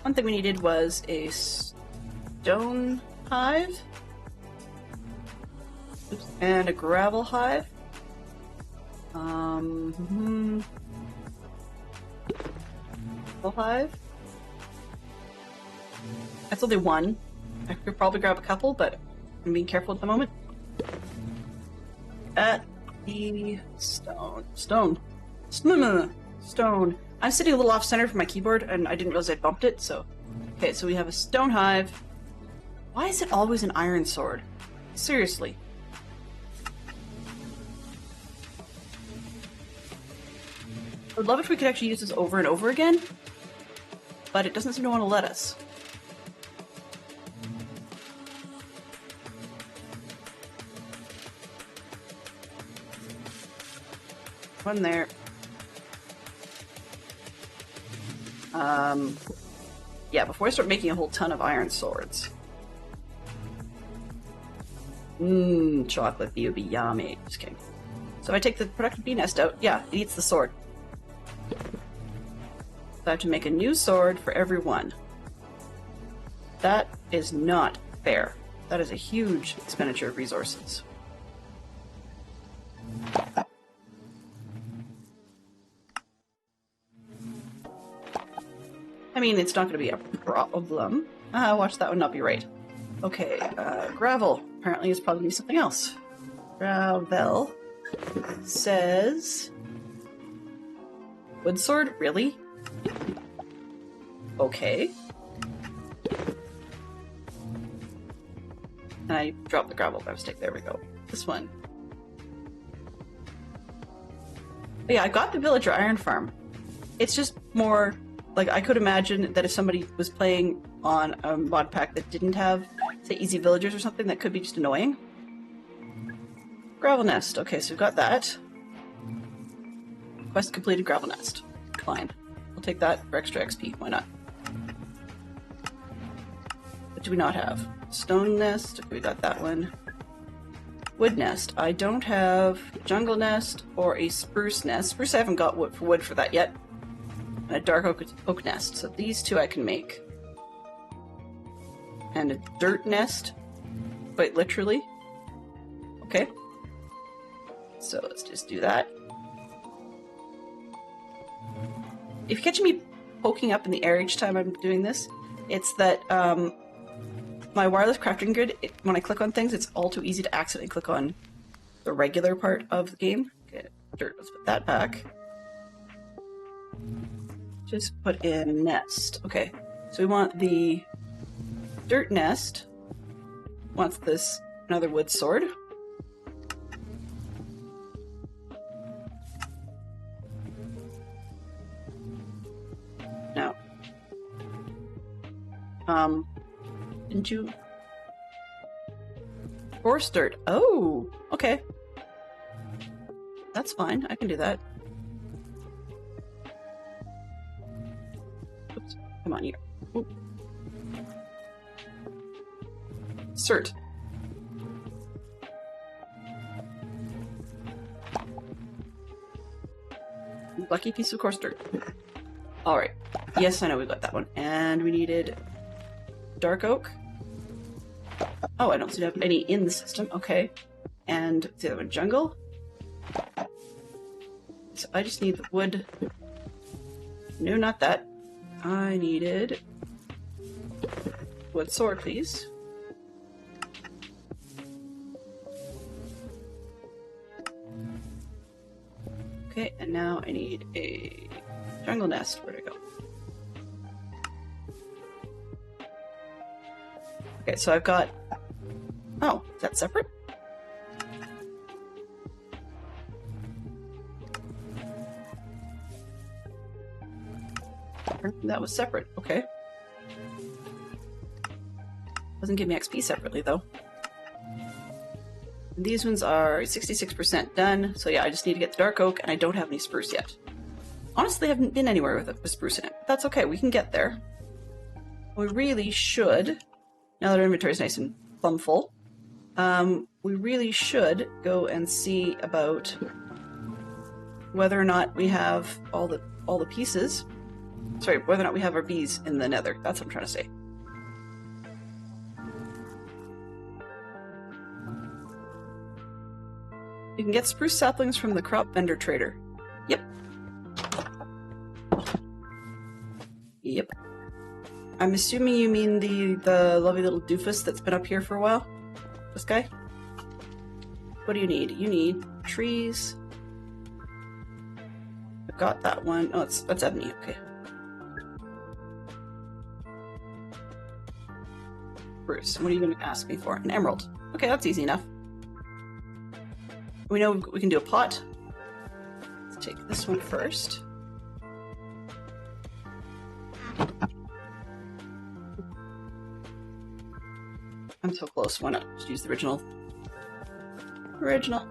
one thing we needed was a stone hive. Oops, and a gravel hive. Gravel hive. That's only one. I could probably grab a couple, but I'm being careful at the moment. At the stone. I'm sitting a little off center from my keyboard, and I didn't realize I bumped it, so... Okay, so we have a stone hive. Why is it always an iron sword? Seriously. I would love if we could actually use this over and over again, but it doesn't seem to want to let us. One there. Yeah, before I start making a whole ton of iron swords. Chocolate bee would be yummy. Just kidding. So if I take the productive bee nest out, yeah, it eats the sword. So I have to make a new sword for every one. That is not fair. That is a huge expenditure of resources. I mean, it's not going to be a problem. Watch that one not be right. Okay, gravel. Apparently it's probably something else. Gravel says... Wood sword? Really? Okay. And I dropped the gravel by mistake. There we go. This one. But yeah, I got the villager iron farm. It's just more... Like, I could imagine that if somebody was playing on a mod pack that didn't have, say, easy villagers or something, that could be just annoying. Gravel nest. Okay, so we've got that. Quest completed, gravel nest. Fine. We'll take that for extra XP. Why not? What do we not have? Stone nest. Okay, we got that one. Wood nest. I don't have jungle nest or a spruce nest. Spruce I haven't got wood for that yet. And a dark oak nest. So these two I can make. And a dirt nest. Quite literally. Okay. So let's just do that. If you catch me poking up in the air each time I'm doing this, it's that my wireless crafting grid, when I click on things, it's all too easy to accidentally click on the regular part of the game. Okay, dirt, let's put that back. Just put in nest. Okay, so we want the dirt nest. Wants this another wood sword. No. Didn't you? Forest dirt. Oh, okay. That's fine. I can do that. Oops. Come on, here. Oop. Cert. Lucky piece of coarse dirt. Alright. Yes, I know we got that one. And we needed dark oak. Oh, I don't seem to have any in the system. Okay. And the other one, jungle. So I just need the wood. No, not that. I needed wood sword, please. Okay, and now I need a jungle nest. Where'd it go? Okay, so I've got... Oh, is that separate? That was separate. Okay. Doesn't give me XP separately, though. And these ones are 66% done, so yeah, I just need to get the dark oak, and I don't have any spruce yet. Honestly, I haven't been anywhere with a spruce in it. But that's okay, we can get there. We really should, now that our inventory is nice and plumb full, we really should go and see about whether or not we have all the pieces Sorry, whether or not we have our bees in the nether. That's what I'm trying to say. You can get spruce saplings from the crop vendor trader. Yep. Yep. I'm assuming you mean the lovely little doofus that's been up here for a while? This guy? What do you need? You need trees. I've got that one. Oh, that's ebony. Okay. Bruce, what are you going to ask me for? An emerald. Okay, that's easy enough. We know we can do a pot. Let's take this one first. I'm so close. Why not just use the original? Original.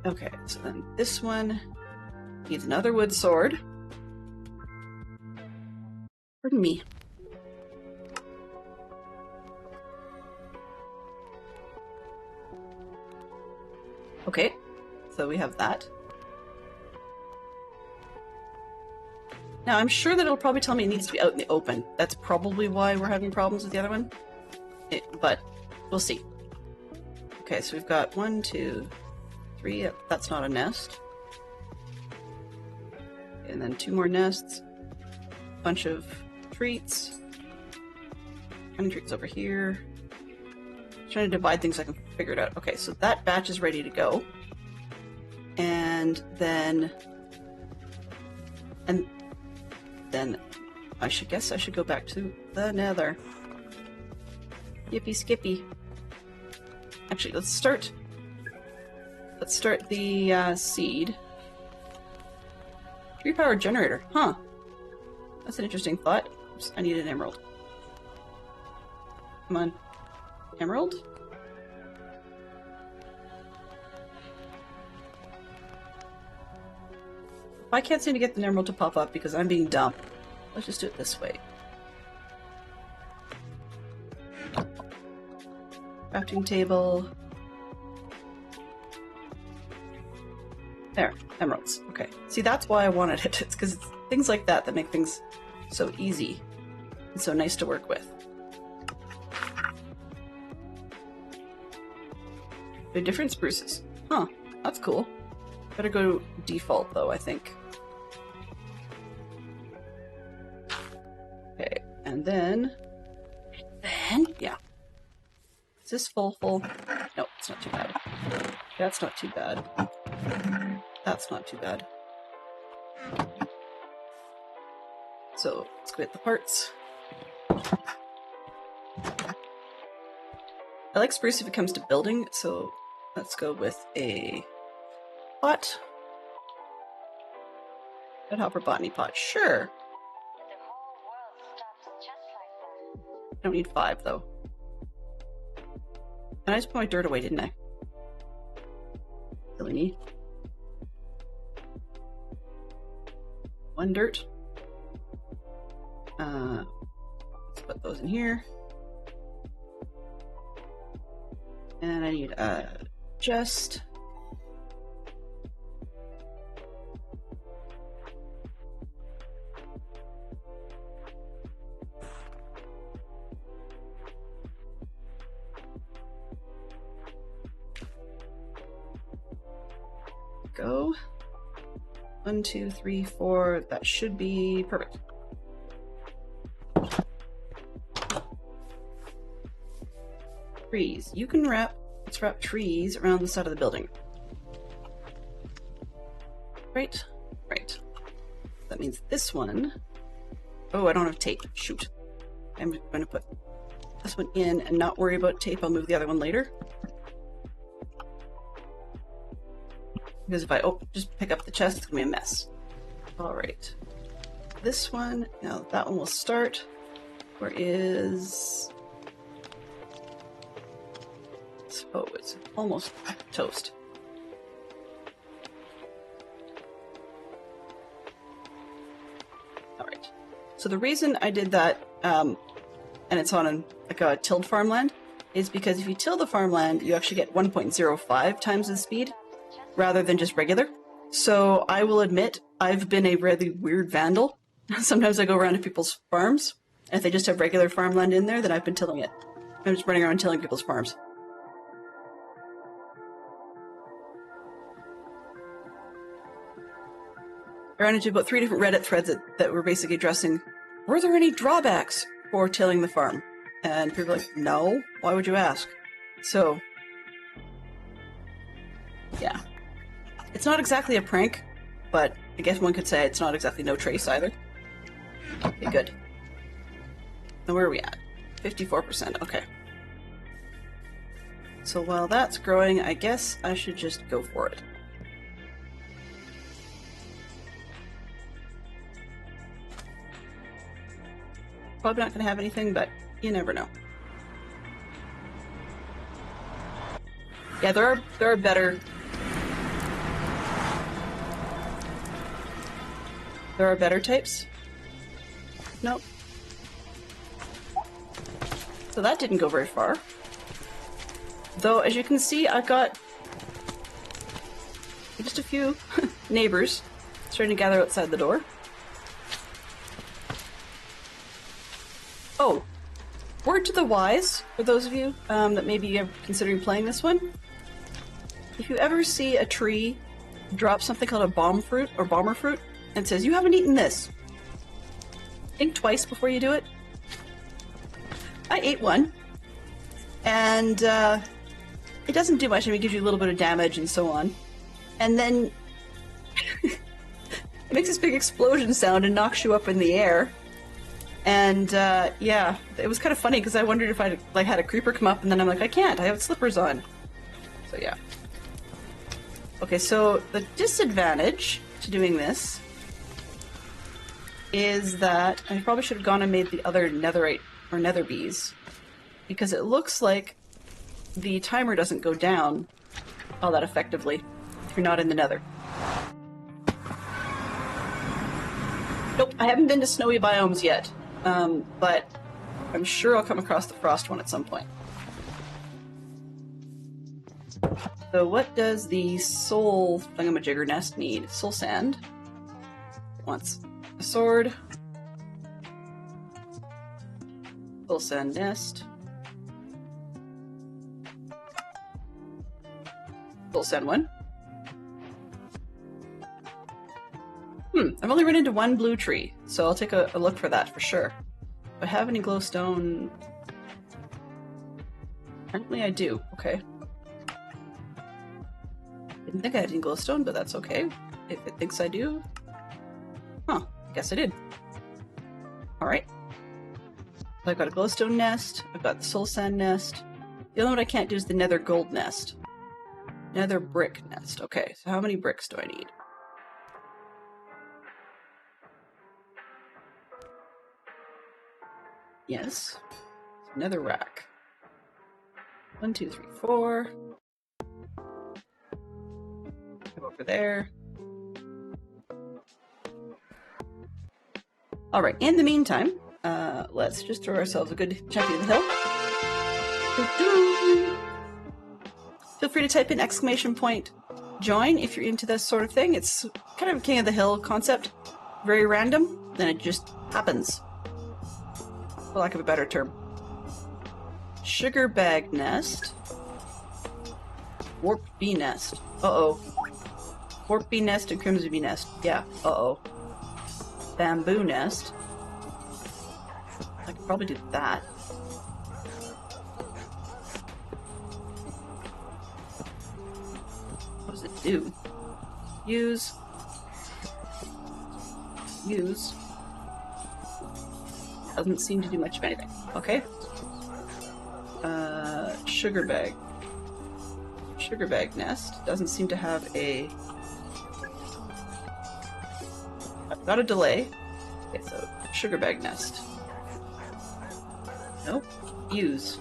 Okay, so then this one needs another wood sword. Pardon me. Okay, so we have that. Now, I'm sure that it'll probably tell me it needs to be out in the open. That's probably why we're having problems with the other one. But we'll see. Okay, so we've got 1, 2, 3. That's not a nest. And then 2 more nests. Bunch of treats. Honey treats over here. Trying to divide things so I can figure it out. Okay, so that batch is ready to go. And then I guess I should go back to the nether. Yippee skippy. Actually, let's start the seed. 3-power generator. Huh. That's an interesting thought. Oops, I need an emerald. Come on. Emerald? I can't seem to get the emerald to pop up because I'm being dumb. Let's just do it this way. Crafting table. There, emeralds. Okay. See, that's why I wanted it. It's because it's things like that that make things so easy and so nice to work with. They're different spruces. Huh, that's cool. Better go default though, I think. Okay, and then, yeah. Is this full? No, it's not too bad. That's not too bad. That's not too bad. So, let's go get the parts. I like spruce if it comes to building, so let's go with a pot. Red hopper botany pot, sure. I don't need 5 though. And I just put my dirt away, didn't I? Really neat. 1 dirt. Let's put those in here. And I need just go. 1, 2, 3, 4. That should be perfect. Trees. You can let's wrap trees around the side of the building. Right? Right. That means this one. Oh, I don't have tape. Shoot. I'm going to put this one in and not worry about tape. I'll move the other one later. Because if I just pick up the chest, it's going to be a mess. Alright. This one, now that one will start. Where is... Oh, it's almost toast. Alright. So the reason I did that, and it's on like a tilled farmland, is because if you till the farmland, you actually get 1.05 times the speed, rather than just regular. So I will admit, I've been a really weird vandal. Sometimes I go around to people's farms, and if they just have regular farmland in there, then I've been tilling it. I'm just running around tilling people's farms. I ran into about 3 different Reddit threads that were basically addressing, were there any drawbacks for tilling the farm? And people were like, no, why would you ask? So, yeah. It's not exactly a prank, but I guess one could say it's not exactly no trace either. Okay, good. Now where are we at? 54%, okay. So while that's growing, I guess I should just go for it. Probably not going to have anything, but you never know. Yeah, there are better... There are better types? Nope. So that didn't go very far. Though, as you can see, I've got just a few neighbors starting to gather outside the door. Oh, word to the wise, for those of you that maybe are considering playing this one. If you ever see a tree drop something called a bomb fruit or bomber fruit and says, you haven't eaten this, think twice before you do it. I ate one, and it doesn't do much. I mean, it gives you a little bit of damage and so on. And then it makes this big explosion sound and knocks you up in the air. And yeah, it was kind of funny because I wondered if I like had a creeper come up, and then I'm like, I can't. I have slippers on. So yeah. Okay, so the disadvantage to doing this is that I probably should have gone and made the other netherite or nether bees, because it looks like the timer doesn't go down all that effectively if you're not in the nether. Nope, I haven't been to snowy biomes yet. But I'm sure I'll come across the frost one at some point. So what does the soul thingamajigger nest need? Soul sand. It wants a sword. Soul sand nest. Soul sand one. I've only run into one blue tree, so I'll take a look for that for sure. Do I have any glowstone? Apparently I do. Okay. Didn't think I had any glowstone, but that's okay. If it thinks I do. Huh. I guess I did. Alright. So I've got a glowstone nest. I've got the soul sand nest. The only one I can't do is the nether gold nest. Nether brick nest. Okay, so how many bricks do I need? Yes. Another rack. 1, 2, 3, 4. Go over there. Alright, in the meantime, let's just throw ourselves a good champion of the hill. Feel free to type in !join if you're into this sort of thing. It's kind of a king of the hill concept. Very random, then it just happens. For lack of a better term. Sugar bag nest. Warp bee nest. Uh-oh. Warp bee nest and crimson bee nest. Yeah, uh-oh. Bamboo nest. I could probably do that. What does it do? Use. Doesn't seem to do much of anything. Okay. Sugar bag. Sugar bag nest. Doesn't seem to have a... I've got a delay. Okay, so sugar bag nest. Nope. Use.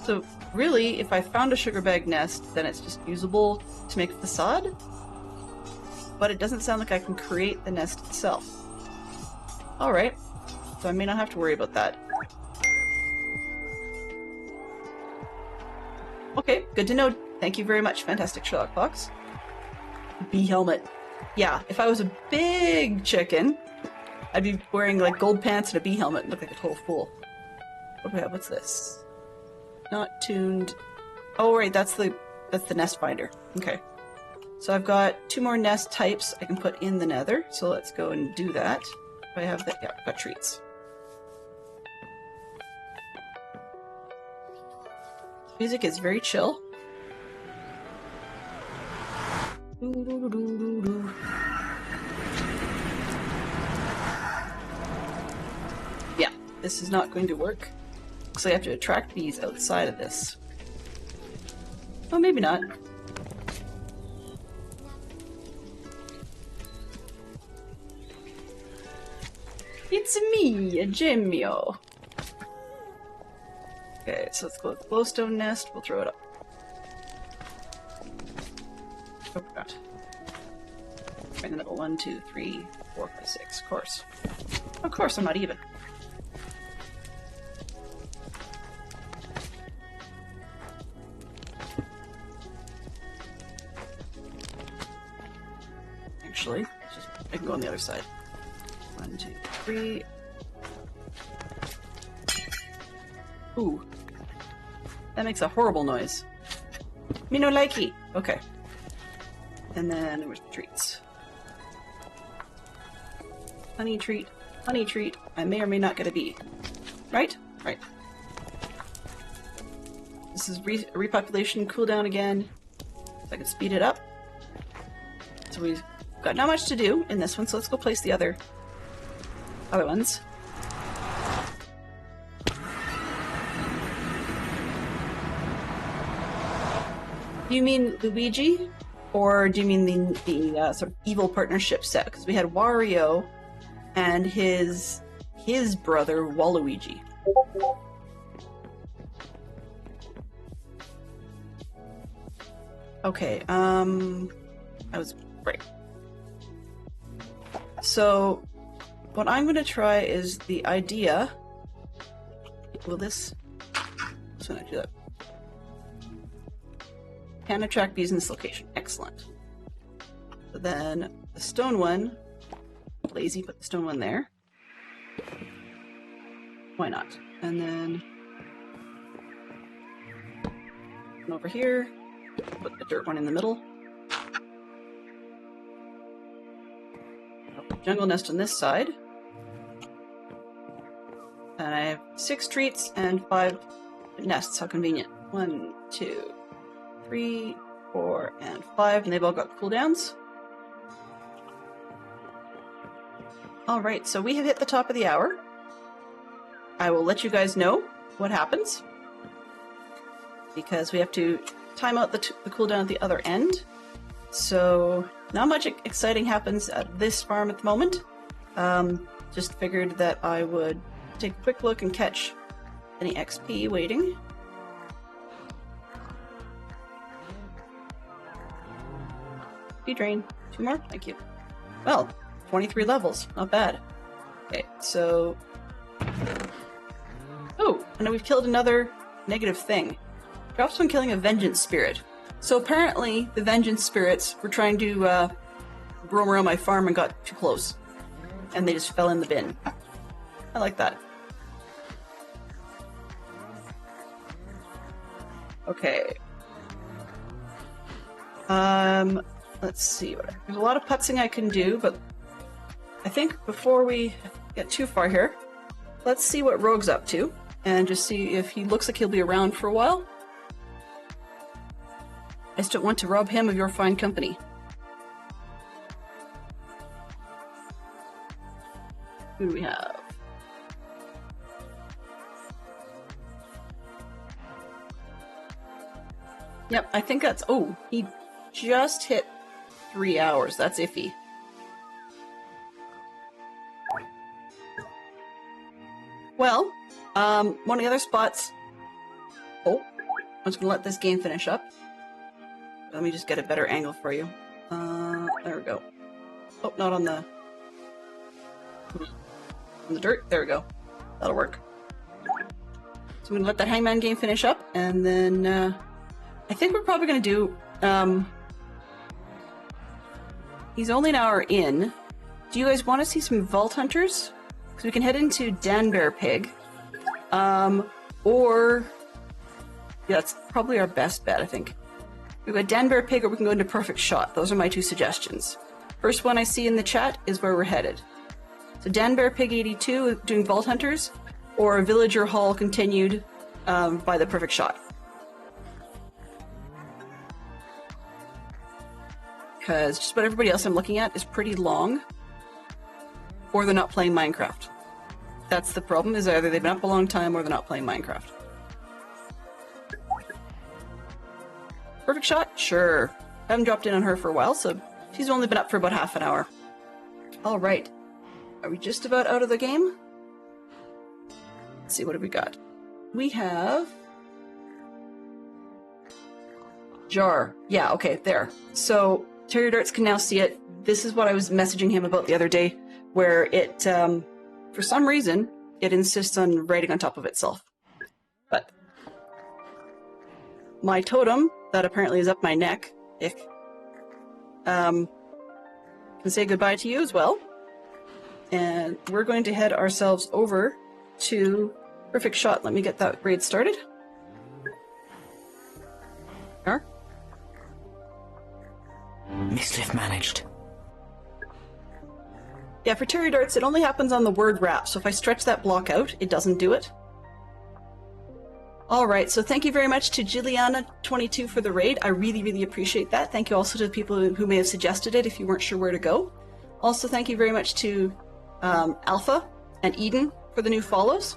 So really, if I found a sugar bag nest, then it's just usable to make a facade. But it doesn't sound like I can create the nest itself. Alright. So I may not have to worry about that. Okay, good to know. Thank you very much, Fantastic Sherlock Fox. Bee helmet. Yeah, if I was a big chicken, I'd be wearing like gold pants and a bee helmet and look like a total fool. What do we have? What's this? Not tuned. Oh right, that's the nest finder. Okay. So I've got 2 more nest types I can put in the nether, so let's go and do that. If I have that, yeah, I've got treats. Music is very chill. Yeah, this is not going to work. Looks like I have to attract bees outside of this. Oh, maybe not. It's me, Gemio. Okay, so let's go with the glowstone nest. We'll throw it up. Oh, forgot. Right in the middle. 1, 2, 3, 4, 5, 6. Of course. Of course, I'm not even. Actually, I can go on the other side. 1, 2, 3. Ooh. That makes a horrible noise. Me no likey. Okay. And then where's the treats? Honey treat. Honey treat. I may or may not get a bee. Right? Right. This is repopulation cooldown again. So I can speed it up. So we've got not much to do in this one, so let's go place the other ones. Do you mean Luigi? Or do you mean the sort of evil partnership set? Because we had Wario and his brother Waluigi. Okay, I was right. So what I'm going to try is the idea. Will this? Let's not do that. Can attract bees in this location. Excellent. So then the stone one. Lazy, put the stone one there. Why not? And then over here, put the dirt one in the middle. I'll put jungle nest on this side. And I have 6 treats and 5 nests. How convenient. 1, 2, 3, 4, and 5, and they've all got cooldowns. Alright, so we have hit the top of the hour. I will let you guys know what happens, because we have to time out the cooldown at the other end. So, not much exciting happens at this farm at the moment. Just figured that I would take a quick look and catch any XP waiting. Drain. 2 more? Thank you. Well, 23 levels. Not bad. Okay, so... Oh, and then we've killed another negative thing. Drops when killing a vengeance spirit. So apparently the vengeance spirits were trying to roam around my farm and got too close. And they just fell in the bin. I like that. Okay. Let's see. There's a lot of putzing I can do, but I think before we get too far here, let's see what Rogue's up to, and just see if he looks like he'll be around for a while. I just don't want to rob him of your fine company. Who do we have? Yep, I think that's... Oh, he just hit 3 hours. That's iffy. Well, one of the other spots... Oh, I'm just gonna let this game finish up. Let me just get a better angle for you. There we go. Oh, not on the... on the dirt. There we go. That'll work. So I'm gonna let that hangman game finish up, and then, I think we're probably gonna do, he's only an hour in. Do you guys want to see some Vault Hunters? Because we can head into Danbear Pig. Or... yeah, that's probably our best bet, I think. We've got Danbear Pig, or we can go into Perfect Shot. Those are my two suggestions. First one I see in the chat is where we're headed. So Danbear Pig 82 doing Vault Hunters, or Villager Hall continued by the Perfect Shot. Because just about everybody else I'm looking at is pretty long, or they're not playing Minecraft. That's the problem, is either they've been up a long time or they're not playing Minecraft. Perfect Shot? Sure. I haven't dropped in on her for a while, so she's only been up for about half an hour. Alright. Are we just about out of the game? Let's see, what have we got? We have... Jar. Yeah, okay, there. So, Terrier Darts can now see it. This is what I was messaging him about the other day, where it, for some reason, it insists on writing on top of itself. But my totem, that apparently is up my neck, can say goodbye to you as well. And we're going to head ourselves over to Perfect Shot. Let me get that raid started. There. Mischief managed. Yeah, for Terrier Darts, it only happens on the word wrap, so if I stretch that block out, it doesn't do it. Alright, so thank you very much to Juliana22 for the raid. I really, really appreciate that. Thank you also to the people who may have suggested it if you weren't sure where to go. Also, thank you very much to Alpha and Eden for the new follows.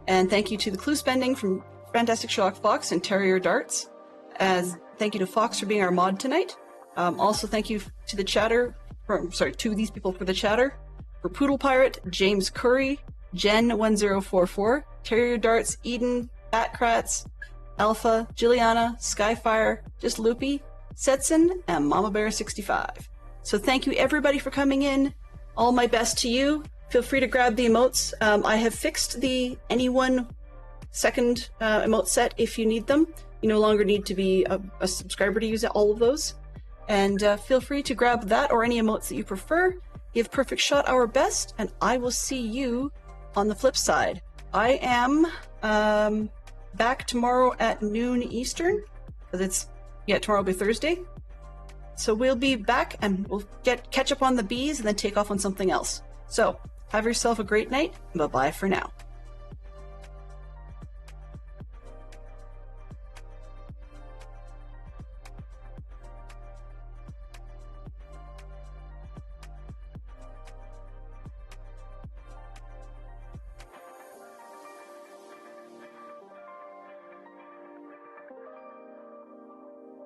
And thank you to the Clue Spending from Fantastic Sherlock Fox and Terrier Darts. Thank you to Fox for being our mod tonight. Also, thank you to the chatter, to these people for the chatter. For Poodle Pirate, James Curry, Jen1044, Terrier Darts, Eden, Batkratz, Alpha, Juliana, Skyfire, Just Loopy, Setson, and Mama Bear 65. So thank you everybody for coming in. All my best to you. Feel free to grab the emotes. I have fixed the anyone second emote set if you need them. You no longer need to be a subscriber to use all of those. And feel free to grab that or any emotes that you prefer. Give Perfect Shot our best, and I will see you on the flip side. I am back tomorrow at noon Eastern, because tomorrow will be Thursday. So we'll be back and we'll catch up on the bees and then take off on something else. So have yourself a great night. Bye-bye for now.